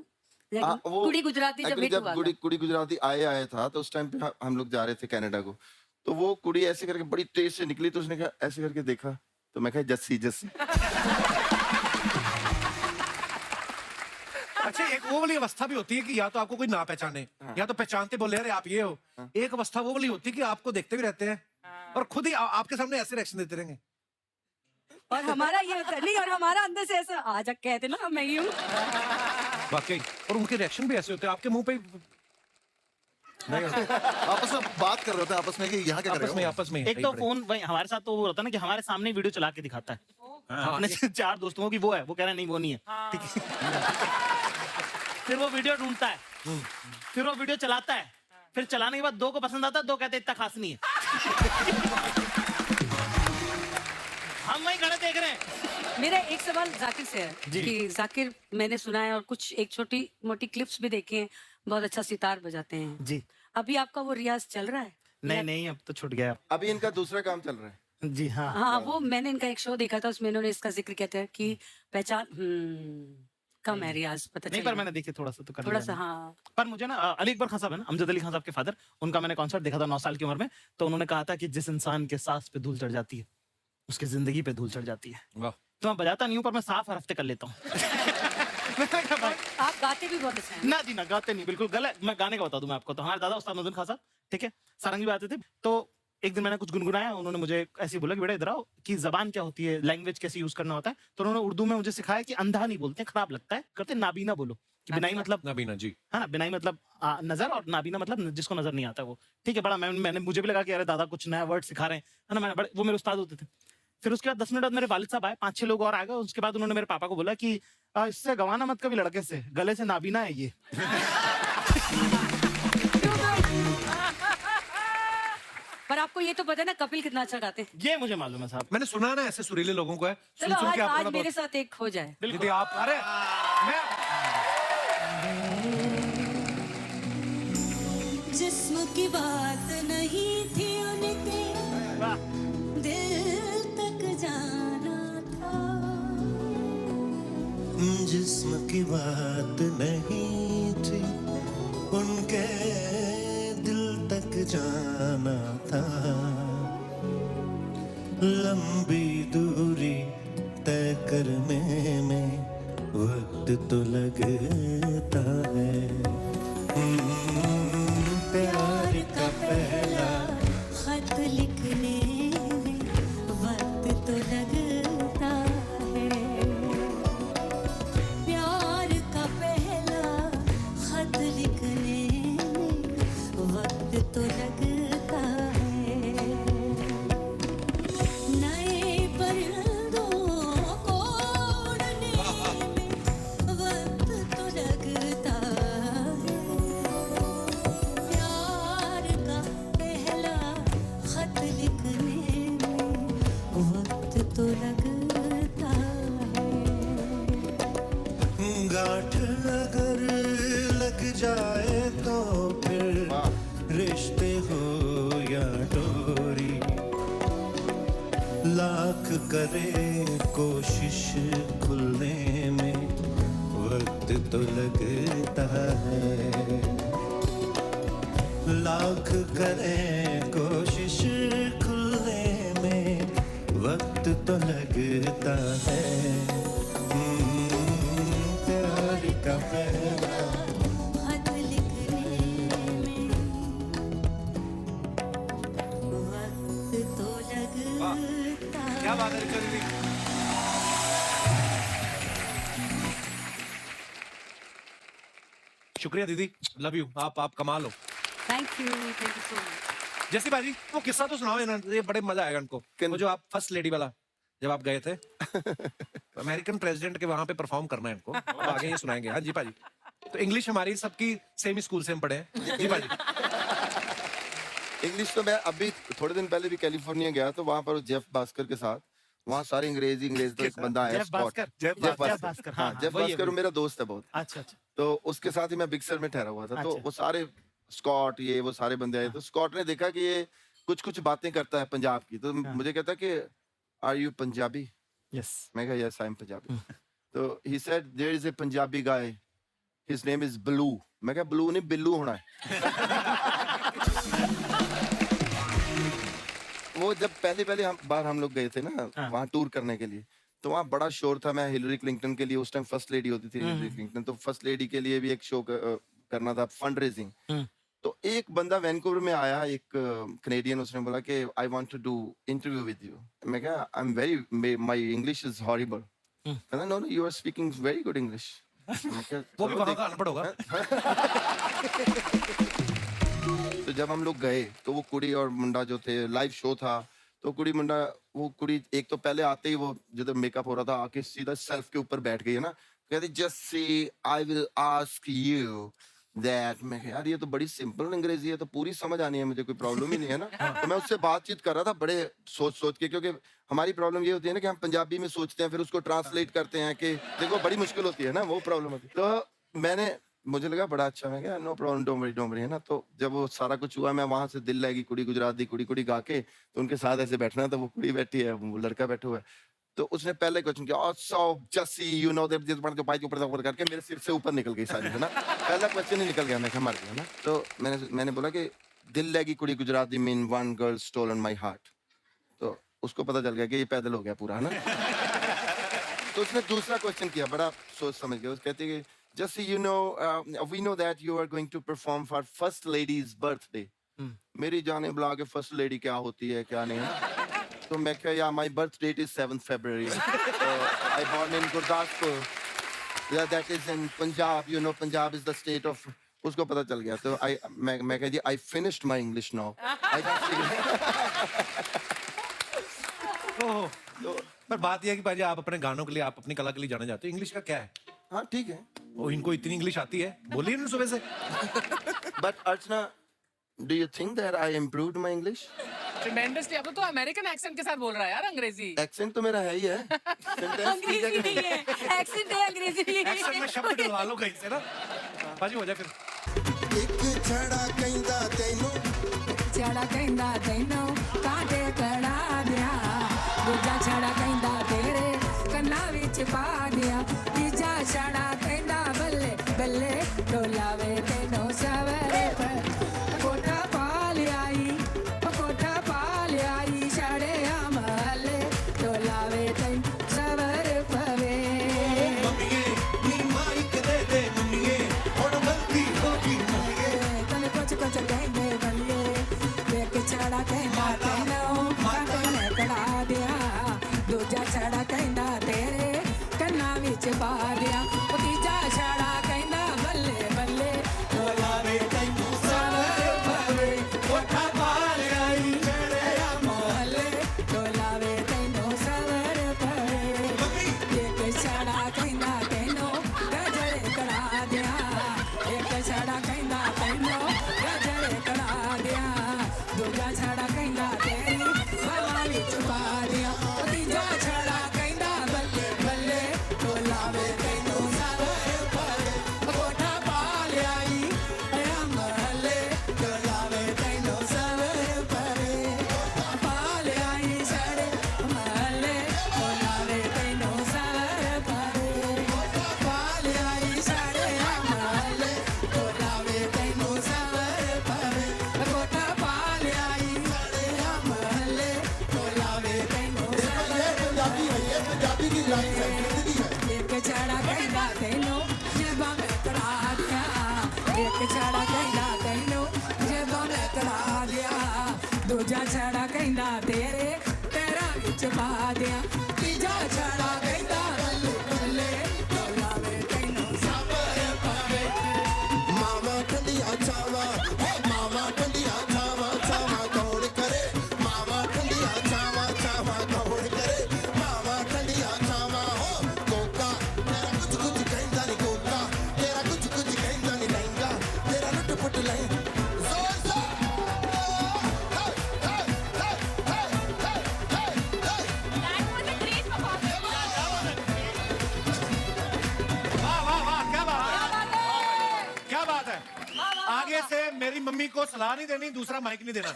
वो कुड़ी गुजराती जब हिट हुआ था। कुड़ी गुजराती आया था, तो उस टाइम पे हम लोग जा रहे थे कनाडा को, तो वो कुड़ी ऐसे करके बड़ी तेज से निकली, तो उसने कहा ऐसे करके देखा, तो मैं कहा जस्सी जस्सी। अच्छा, एक वो वाली अवस्था भी होती है कि या तो आपको कोई ना पहचाने, या तो पहचानते बोले अरे आप ये हो। एक अवस्था वो वाली होती है कि आपको देखते भी रहते हैं और खुद ही आपके सामने ऐसे रिएक्शन देते रहेंगे। और हमारा ये होता नहीं, और हमारा अंदर से ऐसा आ जा कहते ना मैं ही हूँ। वाकई, और उनके रिएक्शन भी ऐसे होते हैं आपके मुंह पे। आपस में बात कर रहे होते हैं आपस में कि यहाँ क्या कर रहे हो आपस में एक तो फोन भाई हमारे साथ तो वो होता है ना कि हमारे सामने वीडियो चला के दिखाता है अपने 4 दोस्तों की वो है, वो कह रहा है नहीं वो नहीं है, ठीक है। फिर वो वीडियो ढूंढता है, फिर वो वीडियो चलाता है, फिर चलाने के बाद 2 को पसंद आता है, 2 कहते हैं इतना खास नहीं है। हम वही खड़े देख रहे हैं। मेरा एक सवाल जाकिर से है कि जाकिर मैंने सुना है और कुछ एक छोटी मोटी क्लिप्स भी देखे हैं, बहुत अच्छा सितार बजाते हैं जी। अभी आपका वो रियाज चल रहा है? नहीं अब तो छूट गया। अभी इनका दूसरा काम चल रहा है। जी हाँ हाँ, वो मैंने इनका एक शो देखा था, उसमें इन्होंने इसका जिक्र किया था कि पहचान कम है रियाज, पता नहीं चला। पर मैंने देखी थोड़ा सा तो कर थोड़ा लिया सा मैंने। हाँ। पर मुझे ना अली अकबर खान साहब है ना, अमजद अली खान साहब के फादर, उनका मैंने कॉन्सर्ट देखा था 9 साल की उम्र में। तो उन्होंने कहा था कि जिस इंसान के सांस पे धूल चढ़ जाती है उसकी जिंदगी पे धूल चढ़ जाती है। तो मैं बजाता नहीं हूँ पर मैं साफ हर हफ्ते कर लेता हूँ। आप गाते भी बहुत अच्छा हैं। ना जी ना, गाते नहीं, बिल्कुल गलत। मैं गाने का बता दूं मैं आपको, तो हमारे दादा उस्ताद नदुल खान साहब, ठीक है, सारंगी बजाते थे। तो एक दिन मैंने कुछ गुनगुनाया, उन्होंने मुझे ऐसे बोला कि बेटा इधर आओ कि जबान क्या होती है, लैंग्वेज कैसे यूज करना होता है। तो उन्होंने उर्दू में मुझे सिखाया कि अंधा नहीं बोलते, खराब लगता है, करते नाबीना बोलो। कि बिनाई मतलब नबीना जी, है ना, बिनाई मतलब नजर, और नाबीना मतलब जिसको नजर नहीं आता वो, ठीक है। बड़ा मैंने मुझे भी लगा कि अरे दादा कुछ नया वर्ड सिखा रहे हैं, है ना। मैंने बड़े, वो मेरे उस्ताद होते थे। फिर उसके बाद 10 मिनट बाद मेरे वालिद साहब आए, 5-6 लोग और आ गए। उसके बाद उन्होंने मेरे पापा को बोला कि इससे गवाना मत कभी लड़के से, गले से नाबीना है ये। पर आपको ये तो पता है ना कपिल कितना अच्छा गाते हैं? ये मुझे मालूम है साहब। मैंने सुना ना ऐसे सुरीले लोगों को है। चलो सुन के आज आपको मेरे साथ एक हो जाए। दीदी आप, अरे मैं जिस्म की बात नहीं थी उनके, दिल तक जाना था। जिस्म की बात नहीं थी उनके दिल तक जाना था। लंबी दूरी तय करने में वक्त तो लगता है। प्यार का पहला खत लिखने में वक्त तो लगता है। प्यार का पहला खत लिखने में वक्त तो लगता है। नए परिंदों को उड़ने में वक्त तो लगता है। प्यार का पहला खत लिखने में वक्त तो लगता है। गांठ अगर लग जाए तो फिर रिश्ते हो या डोरी। लाख करे कोशिश खुलने में वक्त तो लगता है। लाख करे कोशिश खुलने में वक्त तो लगता है। प्यार का पहला खत लिखने में वक्त तो लगता है। क्या बात है ऋचा दीदी। शुक्रिया दीदी, लव यू। आप कमाल हो। Thank you so much. जैसी बाजी वो किस्सा तो सुनाओ ना, ये बड़े मजा आएगा उनको। वो जो आप फर्स्ट लेडी वाला जब आप गए थे अमेरिकन प्रेसिडेंट के वहां पे परफॉर्म करना है इनको, अब आगे ये सुनाएंगे। हाँ जी पाजी। तो इंग्लिश हमारी सबकी सेम स्कूल से हम पढ़े हैं। जी पाजी। इंग्लिश तो मैं अभी थोड़े दिन पहले भी कैलिफोर्निया गया तो वहां पर जेफ भास्कर के साथ, वहाँ सारे अंग्रेज तो एक बंदा आया जेफ भास्कर, जेफ भास्कर, हाँ जेफ भास्कर मेरा दोस्त है बहुत। अच्छा। तो उसके साथ ही मैं बिग सर में ठहरा हुआ था। तो वो सारे स्कॉट ये वो सारे बंदे आए। तो स्कॉट ने देखा कि ये कुछ बातें करता है पंजाब की। तो मुझे कहता कि आर यू पंजाबी? यस। मैं कहा यस आई एम पंजाबी। तो he said there is a Punjabi guy, his name is blue. मैं कहा ब्लू नहीं बिल्लू होना है। वो जब पहले हम लोग गए थे ना वहाँ टूर करने के लिए, तो वहाँ बड़ा शोर था। मैं हिलरी क्लिंटन के लिए, उस टाइम फर्स्ट लेडी होती थी हिलरी क्लिंटन, तो फर्स्ट लेडी के लिए भी एक शो करना था, फंड रेजिंग। तो एक बंदा वैंकूवर में आया, एक कनेडियन, उसने बोला कि I want to do interview with you. मैं कहा I am very, my English is horrible. कहता no you are speaking very good English. वो भी वहाँ का अनपढ़ होगा। तो जब हम लोग गए तो वो कुड़ी और मुंडा जो थे, लाइव शो था, तो कुड़ी मुंडा, वो कुड़ी एक तो पहले आते ही वो जब मेकअप हो रहा था आके सीधा सेल्फ के ऊपर बैठ गई है ना, कहती Jassi I will ask you that. मैं यार ये तो बड़ी सिंपल अंग्रेजी है, तो पूरी समझ आनी है मुझे, कोई प्रॉब्लम ही नहीं है ना। तो मैं उससे बातचीत कर रहा था बड़े सोच सोच के, क्योंकि हमारी प्रॉब्लम ये होती है ना कि हम पंजाबी में सोचते हैं फिर उसको ट्रांसलेट करते हैं कि देखो बड़ी मुश्किल होती है ना, वो प्रॉब्लम होती है। तो मैंने, मुझे लगा बड़ा अच्छा, मैं क्या नो प्रॉब्लम डोंट वरी है ना। तो जब वो सारा कुछ हुआ, मैं वहां से दिल लगी कुड़ी गुजरात दी कुड़ी कुड़ी गा के, तो उनके साथ ऐसे बैठना, तो वो कुड़ी बैठी है, वो लड़का बैठा हुआ है। तो उसने पहले क्वेश्चन किया, सो जस्सी यू नो दैट, जो पाई के ऊपर करके मेरे सिर से ऊपर निकल गई सारी, है ना। पहला क्वेश्चन ही निकल गया, मैं क्या मर गया ना। तो मैंने बोला कि दिल लगी कुड़ी गुजरात दी mean one girl stolen my heart. तो उसको पता चल गया कि ये पैदल हो गया पूरा, है ना। तो उसने दूसरा क्वेश्चन किया, बड़ा सोच समझ गया। उस कहती है Jassi you know we know that you are going to perform for first lady's birthday. मेरी जाने बुला के फर्स्ट लेडी क्या होती है क्या नहीं है। तो मैं क्या, या my birth date is 7th February, I born in Gurdaspur, that is in Punjab, you know Punjab is the state of. उसको पता चल गया। तो मैं कह दिया I finished my English now. पर बात यह है कि भाई आप अपने गानों के लिए, आप अपनी कला के लिए जाने जाते हो, इंग्लिश का क्या है? हाँ ठीक है, वो इनको इतनी इंग्लिश आती है, बोलिए ना सुबह से। But Archana, do you think that I improved my English? Tremendously. अब तो अमेरिकन एक्सेंट के साथ बोल रहा है यार अंग्रेजी। एक्सेंट तो मेरा है ही है। अंग्रेजी नहीं है, एक्सेंट है, अंग्रेजी नहीं है। एक्सेंट में शब्द डलवा लो कहीं से ना, बाजी हो जाए फिर। एक छड़ा कहंदा तैनू, छड़ा कहंदा तैनू कांटे कड़ा दिया, दूजा छड़ा कहंदा तेरे कन्ना विच पा दिया, तीजा छड़ा कहंदा बल्ले बल्ले डोलावे तैनू सवरे पर कोठा पा लियाई, कोठा पा लियाई, छड़े महले डोलावे तैनू सवर पवे। मम्मीए नी माइक दे दे मम्मीए, हुण गलती हो गई मम्मीए, तने कुछ कुछ कहंदे बल्ले, एक छड़ा कहंदा तैनू कांटे कड़ा दिया, दूजा छड़ा कहंदा तेरे कन्ना विच पा दिया, तीजा छड़ा कहंदा बल्ले बल्ले डोलावे तैनू सवर पवे, कोठा पा लियाई छड़े महले डोलावे तैनू सवर पवे। एक छड़ा कहंदा तैनू गजरे कड़ा दिया, एक छड़ा कहंदा तैनू गजरे कड़ा दिया, दूजा छड़ा कहंदा तेरी बाला विच पा दिया, तीजा छड़ा कहंदा बल्ले बल्ले डोलावे तैनू सवर पवे, कोठा पा लियाई महले डोलावे तैनू सवर पवे, पा लियाई छड़े महले डोलावे तैनू सवर पवे, पा लियाई छड़े महले डोलावे तैनू सवर पवे, कोठा पा लियाई छड़े महले डोलावे तैनू पंजाबी है, ये पंजाबी की लाइन है, जिंदगी है। एक छड़ा कहंदा तैनू जेबा में कड़ा दिया, एक छड़ा कहंदा तैनू जेबा में कड़ा दिया, दूजा छड़ा कहंदा तेरे पैरां विच पा दिया, तीजा छड़ा कहंदा बल्ले बल्ले डोलावे तैनू सवर पवे। मामा ठंडिया छावा, हे मामा ठंडिया छावा, छावा कौन करे, मामा ठंडिया छावा, छावा कौन करे, मामा ठंडिया छावा हो कोका, तेरा कुछ कुछ कहंदा नहीं कोका, तेरा कुछ कुछ कहंदा नहीं लहंगा, तेरा लुट पुट लई जोर से वाह वाह वाह, क्या बात है, क्या बात है। आगे से मेरी मम्मी को सलाह नहीं देनी, दूसरा माइक नहीं देना।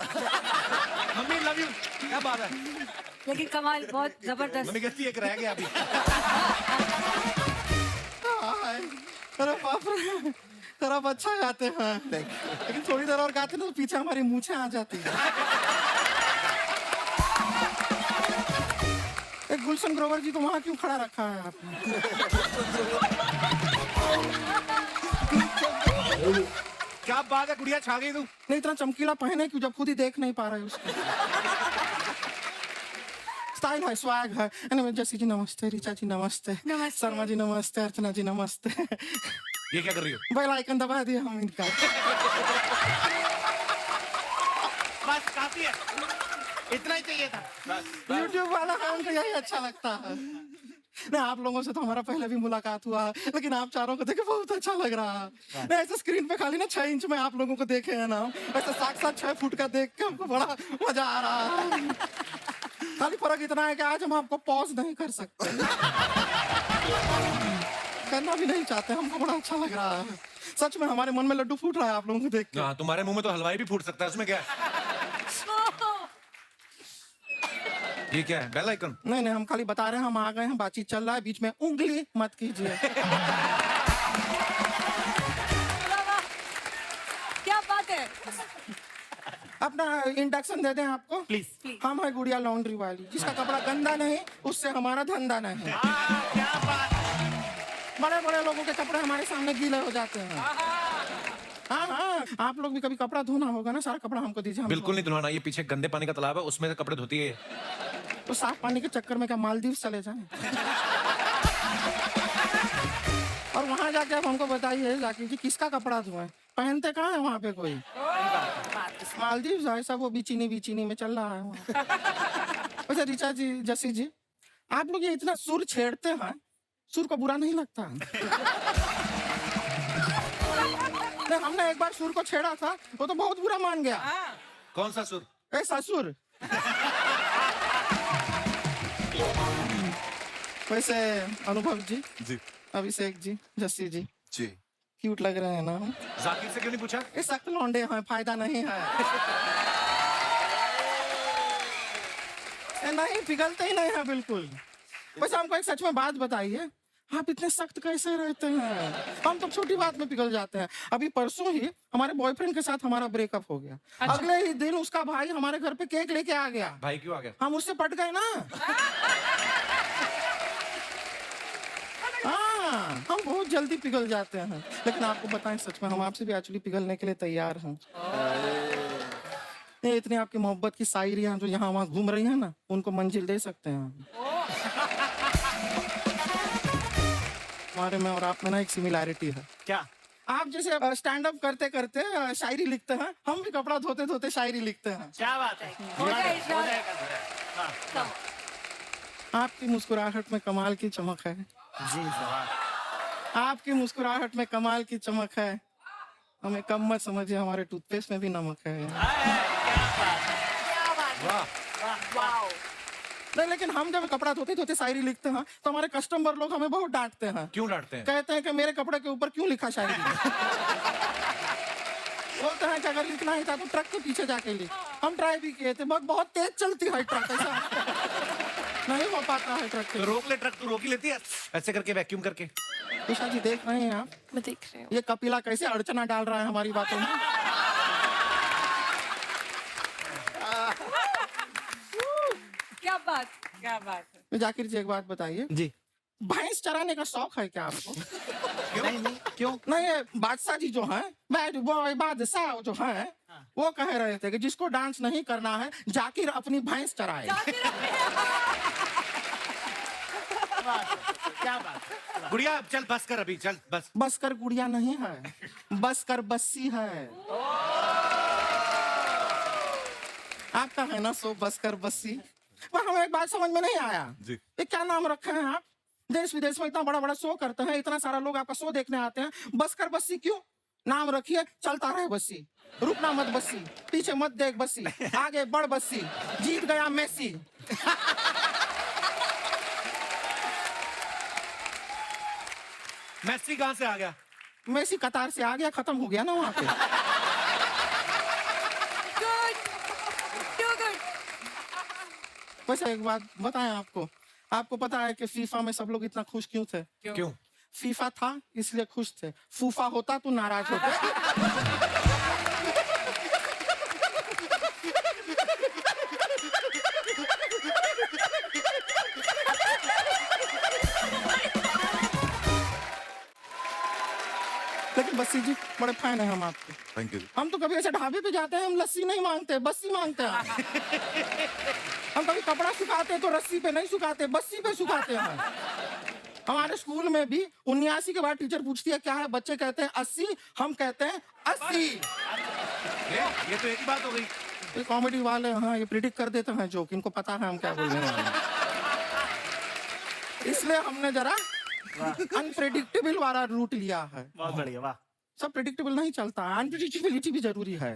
मम्मी लव यू, क्या बात है। लेकिन कमाल बहुत जबरदस्त। मम्मी कहती है एक रह गया अभी। अरे बाप रे, सर आप अच्छा गाते हैं, लेकिन थोड़ी देर और गाते ना तो पीछे हमारी मूछें आ जाती है। एक गुलशन ग्रोवर जी को वहाँ क्यों खड़ा रखा है आपने? क्या बात है, गुड़िया छा गई तू। नहीं इतना चमकीला पहने क्यों जब खुद ही देख नहीं पा रहे उसको। स्टाइल है, स्वैग है। anyway, जैसी जी नमस्ते, ऋचा जी नमस्ते, शर्मा जी नमस्ते, अर्चना जी नमस्ते। ये क्या कर रही हो? बेल आइकन दबा दिया हम इनका। काफी है, इतना ही चाहिए था। यूट्यूब वाला काम तो यही अच्छा लगता है। नहीं, आप लोगों से तो हमारा पहले भी मुलाकात हुआ, लेकिन आप चारों को देखे बहुत अच्छा लग रहा है। नहीं, ऐसे स्क्रीन पे खाली ना 6 इंच में आप लोगों को देखे हैं ना, ऐसे साक्षात 6 फुट का देख के हमको बड़ा मजा आ रहा है। खाली फर्क इतना है कि आज हम आपको पॉज नहीं कर सकते, करना भी नहीं चाहते, हमको बड़ा अच्छा लग रहा है। सच में हमारे मन में लड्डू फूट रहा है आप लोगों को देख के। हाँ, तुम्हारे मुंह में तो हलवाई भी फूट सकता है, उसमें क्या है? ये क्या है? Bell icon? नहीं नहीं, हम खाली बता रहे हैं हम आ गए हैं, बातचीत चल रहा है, बीच में उंगली मत कीजिए। क्या बात है। अपना इंडक्शन दे दें आपको प्लीज। हम है गुड़िया लॉन्ड्री वाली, जिसका कपड़ा गंदा नहीं उससे हमारा धंधा नहीं। क्या बात। बड़े बड़े लोगों के कपड़े हमारे सामने गीले हो जाते हैं। हाँ हाँ, आप लोग भी कभी कपड़ा धोना होगा ना, सारा कपड़ा हमको दीजिए। बिल्कुल नहीं धुलवाना, ये पीछे गंदे पानी का तालाब है, उसमें से कपड़े धोती है। तो साफ पानी के चक्कर में क्या मालदीव चले जाएं? और वहां जाके आप हमको बताइए जाकिर जी, किसका कपड़ा धोएं? पहनते कहाँ है वहाँ पे कोई? मालदीव ऐसा वो बीचिनी में चल रहा है वहाँ। अच्छा ऋचा जी, जसी जी, आप लोग ये इतना सुर छेड़ते हैं, सुर को बुरा नहीं लगता? नहीं, हमने एक बार सुर को छेड़ा था, वो तो बहुत बुरा मान गया। कौन सा सुर? ए ससुर। वैसे अनुभव जी, अभिषेक जी, जस्सी जी, क्यूट लग रहे हैं ना? जाकिर से क्यों नहीं पूछा? ये सख्त लौंडे हैं, फायदा नहीं है। नहीं, पिघलते ही नहीं है बिल्कुल। वैसे हमको एक सच में बात बताइए, आप इतने सख्त कैसे रहते हैं? हम तो छोटी बात में पिघल जाते हैं। अभी परसों ही हमारे बॉयफ्रेंड के साथ हमारा ब्रेकअप हो गया। अगले ही दिन उसका भाई हमारे घर पे केक लेके आ गया। भाई क्यों आ गया? हम उससे पट गए ना। हाँ, हम बहुत जल्दी पिघल जाते हैं, लेकिन आपको बताएं सच में हम आपसे भी एक्चुअली पिघलने के लिए तैयार हैं। ये इतनी आपकी मोहब्बत की शायरियां जो यहाँ वहाँ घूम रही हैं ना, उनको मंजिल दे सकते हैं। हमारे में और आप में ना एक सिमिलैरिटी है। क्या? आप जैसे स्टैंड अप करते करते शायरी लिखते हैं, हम भी कपड़ा धोते धोते शायरी लिखते हैं। क्या बात है। आपकी मुस्कुराहट में कमाल की चमक है जी सर। आपकी मुस्कुराहट में कमाल की चमक है, हमें कम मत समझिए, हमारे टूथपेस्ट में भी नमक है। नहीं, लेकिन हम जब कपड़ा धोते धोते शायरी लिखते हैं तो हमारे कस्टमर लोग हमें बहुत डांटते हैं। क्यों डांटते हैं? कहते हैं कि मेरे कपड़े के ऊपर क्यों लिखा शायरी? बोलते हैं कि अगर लिखना ही था तो ट्रक के पीछे जाके लिख। हम ट्राई भी किए थे, बहुत तेज चलती है ट्रक, ऐसा नहीं हो पाता है ट्रक के। तो रोक ले, ट्रक तो रोक ही लेती है ऐसे करके, वैक्यूम करके। उषा जी देख रहे हैं आप? मैं देख रही हूँ। ये कपिला कैसे अड़चना डाल रहा है हमारी बातों में। क्या बात, क्या बात है। जाकिर जी एक बात बताइए जी, भैंस चराने का शौक है क्या आपको? नहीं क्यों? नहीं, ये बादशाह जी जो हैं, बैड बॉय बादशाह जो हैं, वो कह रहे थे कि जिसको डांस नहीं करना है जाकिर अपनी भैंस चराए। क्या बात। गुड़िया चल बस कर, अभी चल बस। बस कर गुड़िया नहीं है, बस कर बस्सी है। आपका है ना सो बस कर बस्सी। पर हमें एक बात समझ में नहीं आया जी। ये क्या नाम रखे हैं आप? देश विदेश में इतना बड़ा बड़ा शो करते हैं, इतना सारा लोग आपका शो देखने आते हैं, बस कर बस्सी क्यों नाम रखिए? चलता रहे बस्सी, रुकना मत बस्सी, पीछे मत देख बस्सी, आगे बढ़ बस्सी, जीत गया मेसी। मेसी कहाँ से आ गया? मेसी कतार से आ गया, खत्म हो गया ना वहाँ पे। वैसे एक बात बताएं आपको पता है कि फीफा में सब लोग इतना खुश क्यों थे? क्यों? फीफा था इसलिए खुश थे, फूफा होता तो नाराज होते। लेकिन बस्सी जी बड़े फैन है हम आपके। Thank you. हम तो कभी ऐसे ढाबे पे जाते हैं, हम लस्सी नहीं मांगते, बस्सी मांगते हैं। हम कभी कपड़ा सुखाते हैं तो रस्सी पे नहीं सुखाते, बस्सी पे सुखाते हैं। हमारे स्कूल में भी 79 के बाद टीचर पूछती है क्या है, बच्चे कहते हैं 80, हम कहते हैं 80। ये तो एक बात हो गई। ये कॉमेडी वाले हाँ ये प्रिडिक्ट कर देते हैं जोक, इनको पता है हम क्या बोलने वाले हैं। इसलिए हमने जरा अनप्रेडिक्टेबल वाला रूट लिया है। बहुत बढ़िया, वाह। सब प्रेडिक्टेबल नहीं चलता, अनप्रेडिक्टेबिलिटी भी जरूरी है,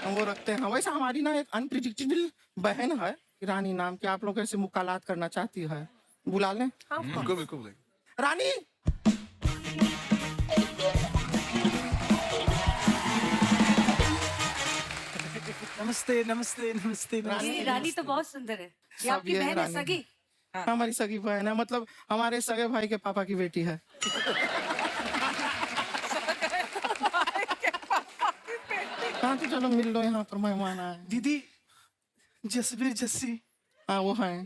हम वो रखते हैं। वैसे हमारी ना एक अनप्रेडिक्टेबल बहन है रानी नाम की, आप लोगों से मुकालात करना चाहती है, बुला लें? बिल्कुल बिल्कुल। रानी नमस्ते नमस्ते नमस्ते रानी रानी तो बहुत सुंदर है। ये सब आपकी ये बहन है रानी। सगी? हमारी सगी बहन है, मतलब हमारे सगे भाई के पापा की बेटी है। हाँ तो चलो मिल लो, यहाँ पर मेहमान आए। दीदी जसवीर जस्सी। हाँ वो है।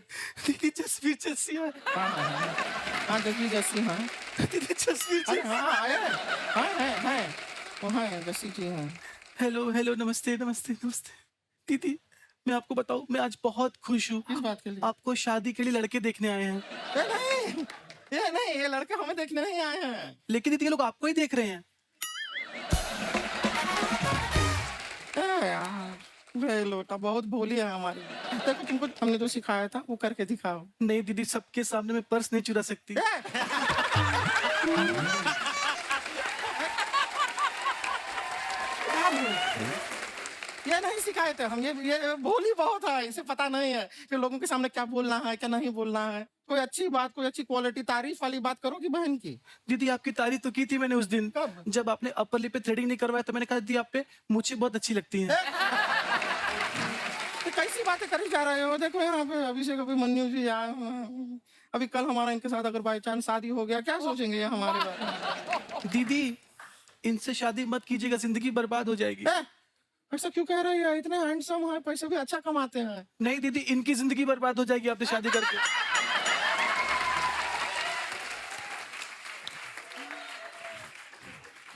दीदी जसवीर जस्सी है। हाँ जसवीर जस्सी हाँ। दीदी जसवीर अरे हाँ आए हैं वो हैं जस्सी जी हैं। हेलो हेलो, नमस्ते नमस्ते नमस्ते। दीदी मैं आपको बताऊं, मैं आज बहुत खुश हूँ। किस बात के लिए? आपको शादी के लिए लड़के देखने आए हैं। ये नहीं ये लड़के हमें देखने नहीं आए हैं। लेकिन दीदी ये लोग आपको ही देख रहे हैं। यार वे लोटा बहुत भोली है हमारी। देखो तुमको हमने तो सिखाया था वो करके दिखाओ। नहीं दीदी, सबके सामने मैं पर्स नहीं चुरा सकती। ये नहीं सिखाए थे हम, ये भोली बहुत है, इसे पता नहीं है कि लोगों के सामने क्या बोलना है क्या नहीं बोलना है। कोई अच्छी बात, कोई अच्छी क्वालिटी, तारीफ वाली बात करो कि बहन की। दीदी आपकी तारीफ तो की थी मैंने उस दिन। कब? जब आपने अपर लिप पे थ्रेडिंग नहीं करवाया तो मैंने कहा दीदी आप पे मुझे बहुत अच्छी लगती है। तो कैसी बातें करी जा रहे हो? देखो यहाँ पे अभिषेक अभिमन्यु जी आए हैं। अभी कल हमारा इनके साथ अगर बाई चांस शादी हो गया, क्या सोचेंगे ये हमारे बारे में? दीदी इनसे शादी मत कीजिएगा, जिंदगी बर्बाद हो जाएगी। ऐसा क्यों कह रही है? इतने हैंडसम है, पैसे भी अच्छा कमाते हैं। नहीं दीदी, इनकी जिंदगी बर्बाद हो जाएगी आपसे शादी करके।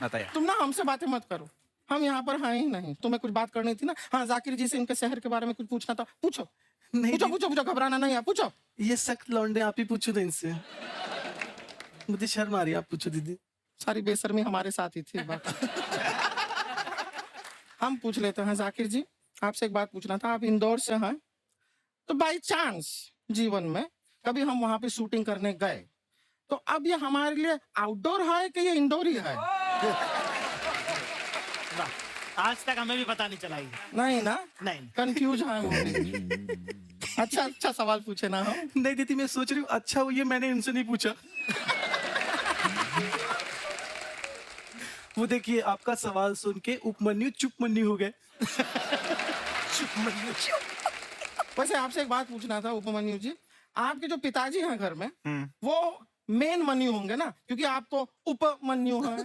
बताइए। तुम ना हमसे बातें मत करो, हम यहाँ पर हैं ही नहीं। तुम्हें कुछ बात करनी थी ना? हाँ जाकिर जी से इनके शहर के बारे में कुछ पूछना था, पूछो। नहीं पूछो पूछो पूछो, घबराना नहीं है, पूछो। ये सख्त लौंडे, आप ही पूछो तो इनसे। मुझे शर्म आ रही है, आप पूछो दीदी। सारी बेशर्मी हमारे साथ ही थी बात। हम पूछ लेते हैं जाकिर जी, आपसे एक बात पूछना था। आप इंदौर से हैं, तो बाई चांस जीवन में कभी हम वहां पे शूटिंग करने गए, तो अब ये हमारे लिए आउटडोर है कि ये इंडोर ही है? आज तक हमें भी पता नहीं चला। नहीं ना? नहीं। कंफ्यूज है वो भी। अच्छा सवाल पूछे ना हम। नहीं दीदी, मैं सोच रही हूँ अच्छा वो ये मैंने इनसे नहीं पूछा। वो देखिए आपका सवाल सुन के उपमन्यु चुपमन्यु हो गए। वैसे आपसे एक बात पूछना था उपमन्यु जी, आपके जो पिताजी हैं घर में, वो मेन मन्यु होंगे ना, क्योंकि आप तो उपमन्यु हैं।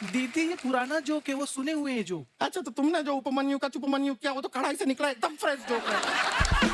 दीदी ये पुराना जोक है, वो सुने हुए हैं जो। अच्छा तो तुमने जो उपमन्यु का चुपमन्यु किया, वो तो कढ़ाई से निकला, एकदम फ्रेश जोक है।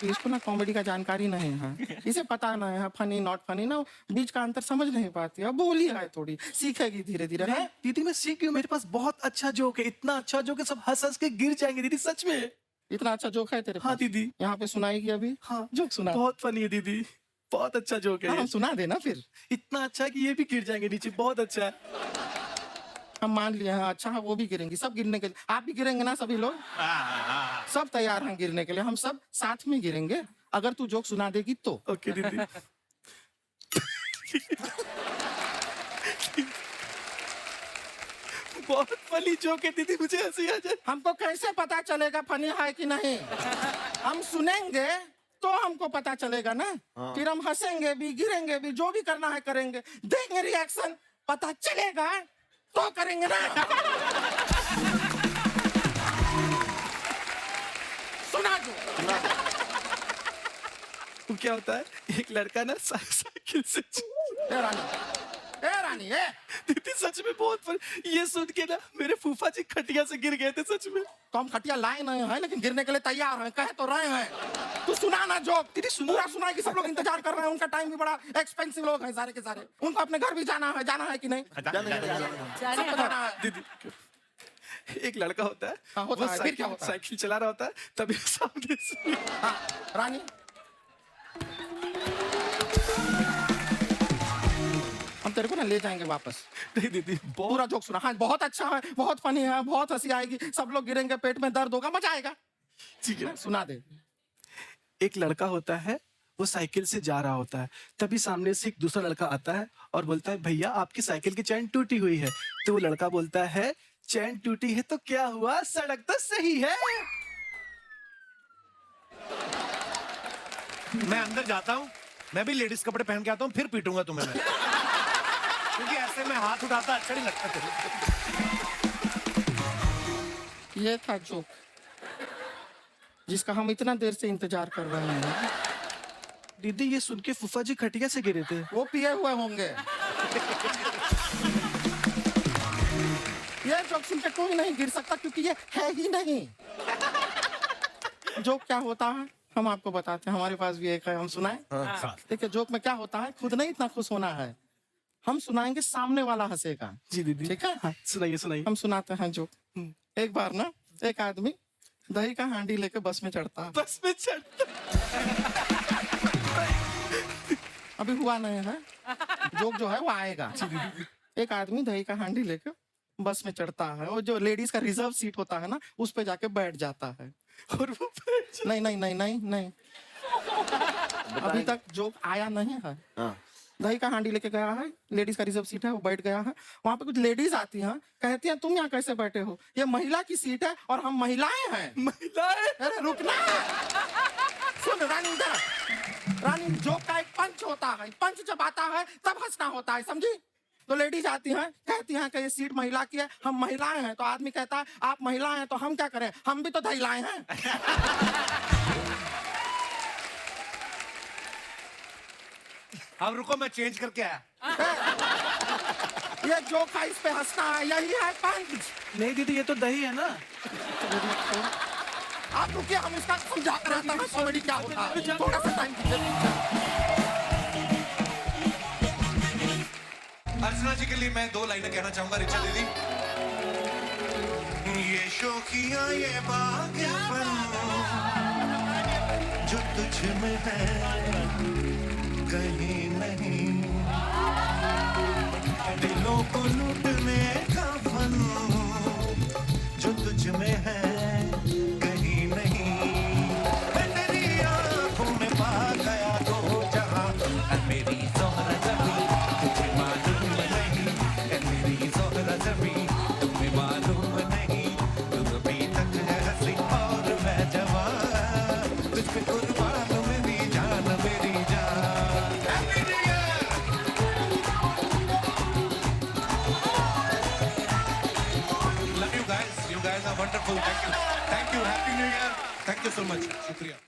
इसको ना कॉमेडी का जानकारी नहीं है, इसे पता नहीं है फनी नॉट फनी ना, बीच का अंतर समझ नहीं पाती है, बोली है थोड़ी, सीखेगी धीरे धीरे। नहीं, दीदी मैं सीख गई हूँ, मेरे पास बहुत अच्छा जोक है, इतना अच्छा जोक है सब हंस हंस के गिर जाएंगे दीदी, सच में। इतना अच्छा जोक है तेरे पास? हाँ दीदी। यहाँ पे सुनाएगी अभी? हाँ जोक सुना। बहुत फनी है दीदी, बहुत अच्छा जोक है। हम सुना देना फिर। इतना अच्छा है कि ये भी गिर जाएंगे नीचे, बहुत अच्छा है। हम मान लिए हैं, अच्छा है वो भी गिरेंगी, सब गिरने के लिए। आप भी गिरेंगे ना? सभी लोग सब तैयार हैं गिरने के लिए, हम सब साथ में गिरेंगे अगर तू जोक सुना देगी तो। ओके दीदी। बहुत फनी जोक है दीदी, मुझे हंसी आ जाए। हमको कैसे पता चलेगा फनी है कि नहीं? हम सुनेंगे तो हमको पता चलेगा ना। फिर हम हंसेंगे भी, गिरेंगे भी, जो भी करना है करेंगे, देंगे रिएक्शन, पता चलेगा तो करेंगे ना। सुना दो। वो क्या होता है, एक लड़का ना साइकिल से रानी दीदी सच में बहुत ये सुन के ना मेरे फूफा जी खटिया से गिर गए थे सच में। तो हम खटिया लाए नहीं हैं, लेकिन गिरने के लिए तैयार हैं, कह तो रहे हैं। तू सुना ना जोक। दीदी पूरा सुना है कि सब लोग इंतजार कर रहे हैं, उनका टाइम भी बड़ा एक्सपेंसिव लोग हैं सारे के सारे, उनको अपने घर भी जाना है कि नहीं? सबको जाना है। दीदी एक लड़का होता है, हाँ, होता वो है। फिर क्या होता है? साइकिल चला रहा होता है, तभी सामने से हाँ, रानी हम तेरे को ना ले जाएंगे वापस। नहीं दीदी पूरा जोक सुना। हाँ बहुत अच्छा है, बहुत फनी है, बहुत हंसी आएगी, सब लोग गिरेंगे, पेट में दर्द होगा, मजा आएगा। ठीक है। सुना दे। एक लड़का होता है, वो साइकिल से जा रहा होता है, तभी सामने से एक दूसरा लड़का आता है और बोलता है भैया आपकी साइकिल की चैन टूटी हुई है। तो वो लड़का बोलता है चैन टूटी है तो क्या हुआ, सड़क तो सही है। मैं अंदर जाता हूँ, मैं भी लेडीज कपड़े पहन के आता हूँ, फिर पीटूंगा तुम्हें मैं। क्योंकि ऐसे में हाथ उठाता अच्छा नहीं लगता तेरे। ये था जोक जिसका हम इतना देर से इंतजार कर रहे हैं। दीदी ये सुन के फूफा जी खटिया से गिरे थे। वो पिए हुए होंगे। ये जोक सुन के कोई नहीं गिर सकता क्योंकि ये है ही नहीं। जोक क्या होता है हम आपको बताते हैं, हमारे पास भी एक है, हम सुनाएं। देखिए जोक में क्या होता है, खुद नहीं इतना खुश होना है, हम सुनाएंगे सामने वाला हंसेगा। जी दीदी। ठीक है। हाँ, सुनाइए सुनाइए। हम सुनाते हैं जोक। एक बार ना एक आदमी दही का हांडी लेके बस में चढ़ता है। बस में चढ़ता। अभी हुआ नहीं है, जोक जो है वो आएगा। एक आदमी दही का हांडी लेके बस में चढ़ता है और जो लेडीज का रिजर्व सीट होता है ना उस पे जाके बैठ जाता है और वो नहीं नहीं नहीं नहीं नहीं अभी तक जोक आया नहीं है। दही का हांडी लेके गया है, लेडीज का रिजर्व सीट है, वो बैठ गया है। वहां पे कुछ लेडीज आती हैं, कहती हैं तुम यहाँ कैसे बैठे हो, ये महिला की सीट है और हम महिलाएं हैं। महिलाएं? अरे रुकना, सुन रानी इधर। रानी जोक का एक पंच होता है, पंच जब आता है तब हंसना होता है, समझी। तो लेडीज आती हैं, कहती हैं कि ये सीट महिला की है, हम महिलाएं हैं। तो आदमी कहता है आप महिलाएं हैं तो हम क्या करें, हम भी तो दहिलाएं हैं। अब रुको मैं चेंज करके आया। ये जोक है, इस पे हंसना है, यही है पंच। नहीं दीदी ये तो दही है ना। आप रुकिए, हम इसका समझा कर आता हूँ कॉमेडी क्या होता है, थोड़ा सा टाइम दीजिए। अर्चना जी के लिए मैं 2 लाइनें कहना चाहूंगा। रिचा दीदी, ये शौकिया ये बागपन जो तुझ में है कहीं नहीं, दिलों को लूटने का फन जो तुझ में है कहीं नहीं। मैं तेरी आंखों में पा गया तो जहां मेरी ज़ोहरा ज़बी तुझे मालूम नहीं, मेरी ज़ोहरा ज़बी तुम्हें मालूम नहीं, तुम अभी तक है हंसी और मैं जवान, तुझ पे कुर्बान मेरी जान मेरी जान। Happy New Year! Love you guys are wonderful. Thank you. Happy New Year. Thank you so much. शुक्रिया।